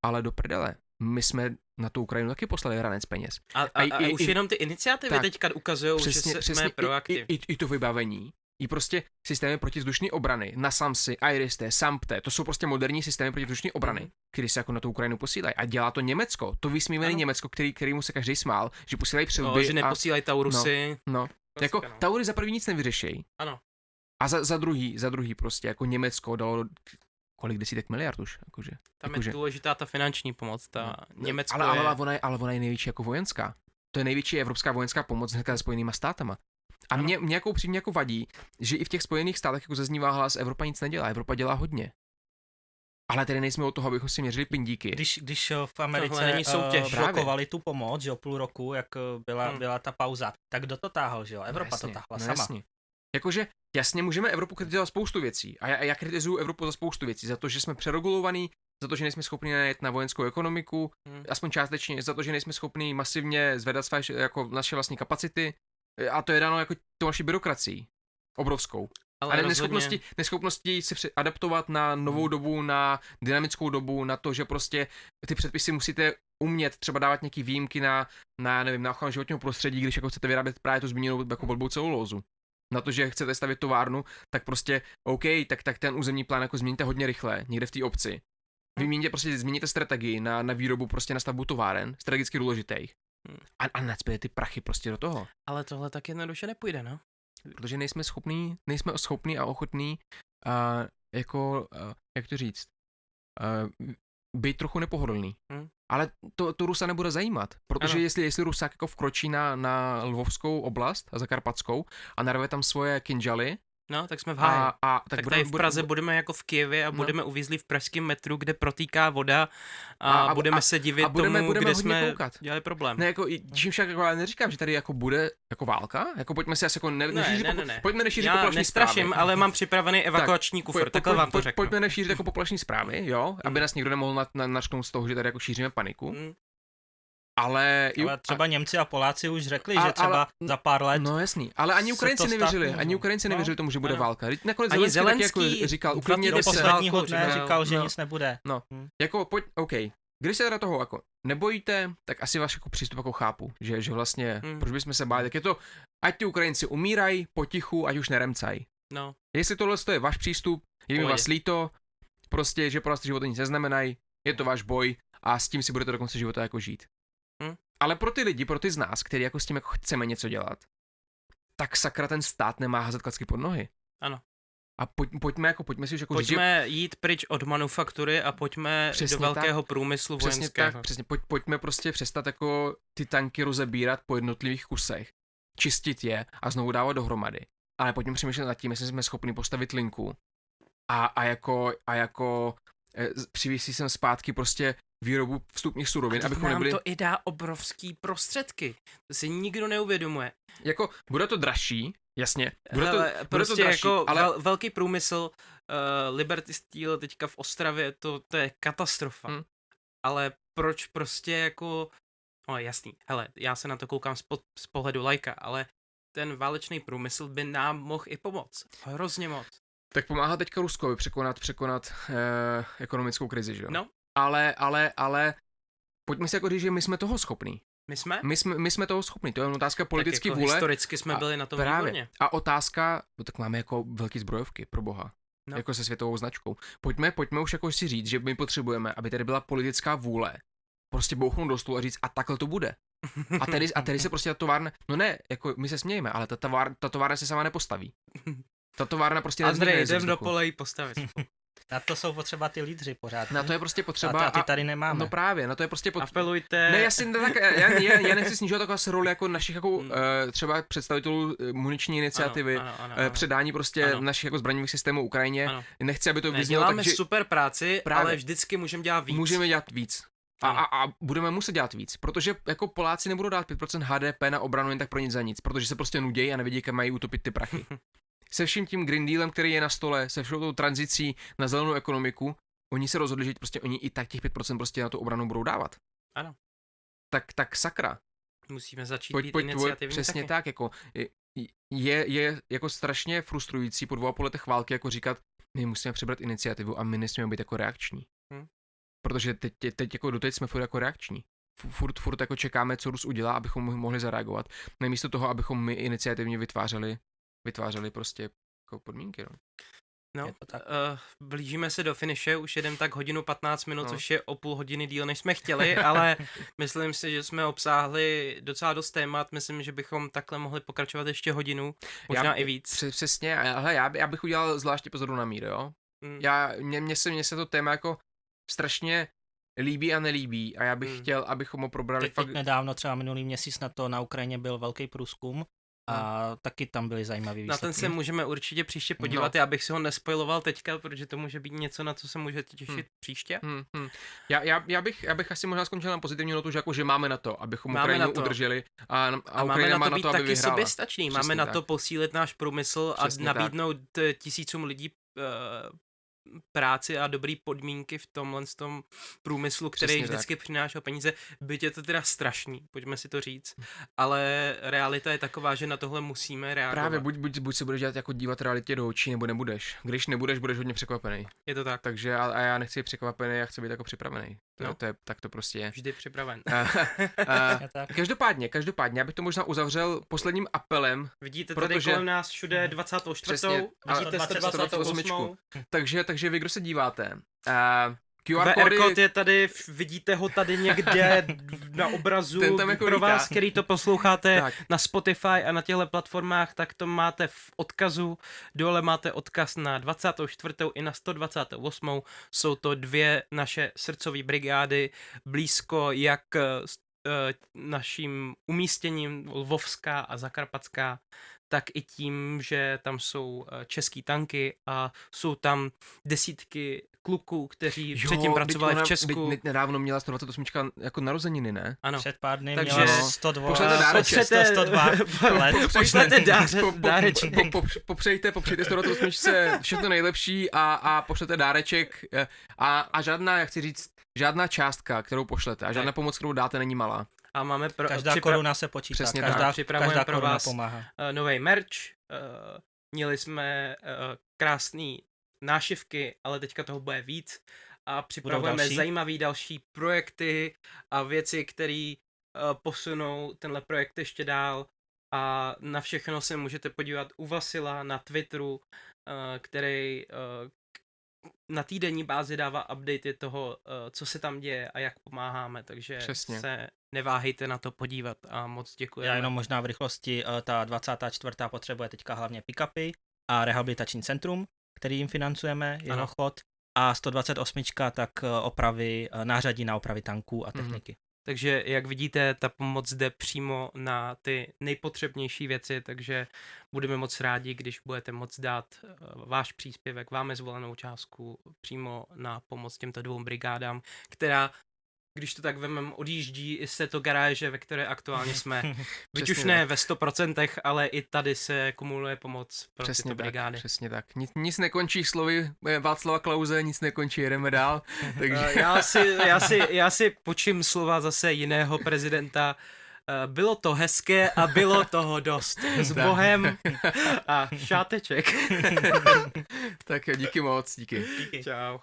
Ale do prdele, my jsme na tu Ukrajinu taky poslali hranec peněz. A už jenom ty iniciativy tak, teďka ukazují, že jsme proaktivní. I to vybavení, i prostě systémy protivzdušné obrany, NASAMSy, IRIS-T, SAMP-T, to jsou prostě moderní systémy protivzdušné obrany, které se jako na tu Ukrajinu posílají. A dělá to Německo, to vysmívané Německo, kterýmu se každý smál, že posílají přilby. Že neposílají Taurusy. No. Jako Taury za první nic nevyřešejí. Ano. A za druhý prostě jako Německo dalo kolik desítek miliard už. Jakože, tam je důležitá ta finanční pomoc, Německo ale ona je největší jako vojenská. To je největší evropská vojenská pomoc hnedka se Spojenýma státama. A mě jako upřímně jako vadí, že i v těch Spojených státech jako zaznívá hlas, Evropa nic nedělá, Evropa dělá hodně. Ale tady nejsme od toho, abychom si měřili pindíky. Když v Americe blokovali tu pomoc, že půl roku, jak byla ta pauza, tak kdo to táhl, že jo? Evropa to táhla sama. Jasně. Jakože jasně můžeme Evropu kritizovat spoustu věcí. A já kritizuju Evropu za spoustu věcí. Za to, že jsme přeregulovaní, za to, že nejsme schopni najet na vojenskou ekonomiku, aspoň částečně, za to, že nejsme schopni masivně zvedat své jako naše vlastní kapacity. A to je dáno jako to naší byrokracií. Obrovskou. Ale neschopnosti se adaptovat na novou dobu, na dynamickou dobu, na to, že prostě ty předpisy musíte umět třeba dávat nějaký výjimky na ochranu životního prostředí, když jako chcete vyrábět právě tu zmíněnou jako blbou celulózu. Na to, že chcete stavět továrnu, tak prostě OK, tak ten územní plán jako změníte hodně rychle, někde v té obci. Změníte strategii na výrobu, prostě na stavbu továren, strategicky důležitých. A nacpěte ty prachy prostě do toho. Ale tohle tak jednoduše nepůjde, no? Protože nejsme schopní a ochotní jak to říct, být trochu nepohodlný. Ale to Rusa nebude zajímat, protože jestli Rusák jako vkročí na Lvovskou oblast a Zakarpatskou a narve tam svoje kinžaly, no, tak jsme v háji. Tak tady v Praze budeme jako v Kyjevě a budeme uvízlí v pražském metru, kde protýká voda a budeme se divit tomu, kde jsme dělali problém. Ne, jako, čím však jako, neříkám, že tady jako bude jako válka, jako pojďme si asi jako pojďme nešířit populační nestraším, zprávy. ale mám připravený evakuační kufr, takhle vám to řeknu. Pojďme nešířit jako populační zprávy, jo, aby nás někdo nemohl naštnout z toho, že tady jako šíříme paniku. Ale třeba Němci a Poláci už řekli, že třeba za pár let. No jasný, ale ani Ukrajinci nevěřili tomu, že bude válka. Nakonec ani Zelenský jako říkal, uklidně do posledního dne říkal, že nic nebude. No, jako OK. Když se teda toho jako nebojíte, tak asi váš jako přístup jako chápu, že vlastně, proč bychom se báli, tak je to, ať ty Ukrajinci umírají potichu, ať už neremcají. No. Jestli tohle je váš přístup, je mi vás líto, prostě, že pro vás ty životy nic neznamenají, je to váš boj a s tím si budete do konce života jako žít. Ale pro ty lidi, pro ty z nás, kteří jako s tím jako chceme něco dělat, tak sakra ten stát nemá házet klacky pod nohy. Ano. A pojďme si už jako pojďme jít pryč od manufaktury a pojďme do velkého průmyslu vojenského. Přesně, pojďme prostě přestat jako ty tanky rozebírat po jednotlivých kusech, čistit je a znovu dávat dohromady. Ale pojďme přemýšlet nad tím, jestli jsme schopni postavit linku a jako přivísí sem zpátky prostě výrobu vstupních surovin, abychom nebyli... to i dá obrovský prostředky. To si nikdo neuvědomuje. Jako, bude to dražší, jasně. Bude prostě to dražší, jako ale... velký průmysl, Liberty Steel teďka v Ostravě, to je katastrofa. Ale proč prostě jako... No jasný, hele, já se na to koukám z pohledu lajka, ale ten válečný průmysl by nám mohl i pomoct. Hrozně moc. Tak pomáhá teďka Ruskovi překonat ekonomickou krizi, že jo? No. Ale pojďme si jako říct, že my jsme toho schopní. My jsme toho schopní, to je otázka politické jako vůle. Historicky jsme byli na tom výborně. A otázka, tak máme jako velký zbrojovky, pro boha. No. Jako se světovou značkou. Pojďme už jako si říct, že my potřebujeme, aby tady byla politická vůle. Prostě bouchnout do stolu a říct, a takhle to bude. A tady se prostě ta továrna, no ne, jako my se smějeme, ale ta továrna se sama nepostaví. Ta továrna prostě Andrej, jdem do pole jí postavit. Na to jsou potřeba ty lídři pořád. Na to je prostě potřeba. A ty tady nemáme. No právě, na to je prostě potřeba. Apelujte. Ne, já nechci snižovat takovou roli jako našich jako třeba představitelů muniční iniciativy, ano. Předání prostě našich jako zbraňových systémů Ukrajině. Ano. Nechci, aby to vyznělo tak, že... Děláme super práci, právě. Ale vždycky můžeme dělat víc. Můžeme dělat víc. A budeme muset dělat víc, protože jako Poláci nebudou dát 5% HDP na obranu jen tak pro nic za nic, protože se prostě nudějí a nevidí, kam mají utopit ty prachy. Se vším tím Green Dealem, který je na stole, se všou tou tranzicí na zelenou ekonomiku, oni se rozhodli, že prostě oni i tak těch 5% prostě na tu obranu budou dávat. Ano. Tak sakra. Musíme začít být Pojď, iniciativní přesně taky. tak, jako je jako strašně frustrující po 2,5 letech války jako říkat, my musíme přebrat iniciativu a my nesmíme být jako reakční. Protože teď jako doteď jsme furt jako reakční. Furt jako čekáme, co Rus udělá, abychom mohli zareagovat. Namísto toho, abychom my iniciativně vytvářeli prostě jako podmínky, no. No, blížíme se do finiše, už jedem tak 1:15, což je o půl hodiny díl, než jsme chtěli, ale myslím si, že jsme obsáhli docela dost témat, myslím, že bychom takhle mohli pokračovat ještě hodinu, možná i víc. Přesně, ale já bych udělal zvláště pozoru na mír, jo. Mně se to téma jako strašně líbí a nelíbí a já bych chtěl, abychom ho probrali teď nedávno, třeba minulý měsíc na Ukrajině byl velký průzkum a taky tam byly zajímavý výsledky. Na ten se můžeme určitě příště podívat, já bych si ho nespoiloval teďka, protože to může být něco, na co se můžete těšit příště. Já bych asi možná skončil na pozitivní notu, že máme na to, abychom Ukrajinu udrželi a Ukrajina má na to, aby taky vyhrála. Soběstačný. Máme na to posílit náš průmysl a nabídnout tisícům lidí práci a dobrý podmínky v tomhle průmyslu, který vždycky přinášel peníze. Byť je to teda strašný, pojďme si to říct, ale realita je taková, že na tohle musíme reagovat. Právě, buď se budeš dívat realitě do očí, nebo nebudeš. Když nebudeš, budeš hodně překvapený. Je to tak. Takže a já nechci být překvapený, já chci být jako připravený. Tak to prostě je. Vždy připraven. Každopádně, já bych to možná uzavřel posledním apelem. Vidíte tady kolem nás všude 24. Přesně, vidíte 128. Takže vy, kdo se díváte, QR kód je tady, vidíte ho tady někde na obrazu. Ten tam jako pro vás, který to posloucháte na Spotify a na těchto platformách, tak to máte v odkazu. Dole máte odkaz na 24. i na 128. Jsou to 2 naše srdcové brigády, blízko jak naším umístěním Lvovská a Zakarpatská, tak i tím, že tam jsou český tanky a jsou tam desítky kluků, kteří předtím pracovali v Česku. Nedávno měla 128 jako narozeniny, ne? Ano. Před pár dny takže měla 102. Pošlete dáreček. 102 let. Pošlete dáreček. Popřejte 128 všechno nejlepší a pošlete dáreček a žádná, jak chci říct, žádná částka, kterou pošlete a žádná pomoc, kterou dáte, není malá. A máme každá koruna se počítá, přesně každá pro vás nový merch, měli jsme krásný nášivky, ale teďka toho bude víc a připravujeme zajímavý další projekty a věci, které posunou tenhle projekt ještě dál a na všechno se můžete podívat u Vasila na Twitteru, který na týdenní bázi dává updaty toho, co se tam děje a jak pomáháme, takže se neváhejte na to podívat a moc děkujeme. Já jenom možná v rychlosti, ta 24. potřebuje teďka hlavně pick-upy a rehabilitační centrum, který jim financujeme, jeho chod, a 128. tak opravy, nářadí na opravy tanků a techniky. Takže jak vidíte, ta pomoc jde přímo na ty nejpotřebnější věci, takže budeme moc rádi, když budete moc dát váš příspěvek, vámi zvolenou částku přímo na pomoc těmto 2 brigádám, která, když to tak vememe, odjíždí i z této garáže, ve které aktuálně jsme. Byť už ne ve 100%, ale i tady se kumuluje pomoc pro tyto brigády. Přesně tak. Nic nekončí slovy Václava Klause, nic nekončí, jedeme dál. Takže... já si počím slova zase jiného prezidenta. Bylo to hezké a bylo toho dost. S Bohem a šáteček. Tak díky moc, díky. Čau.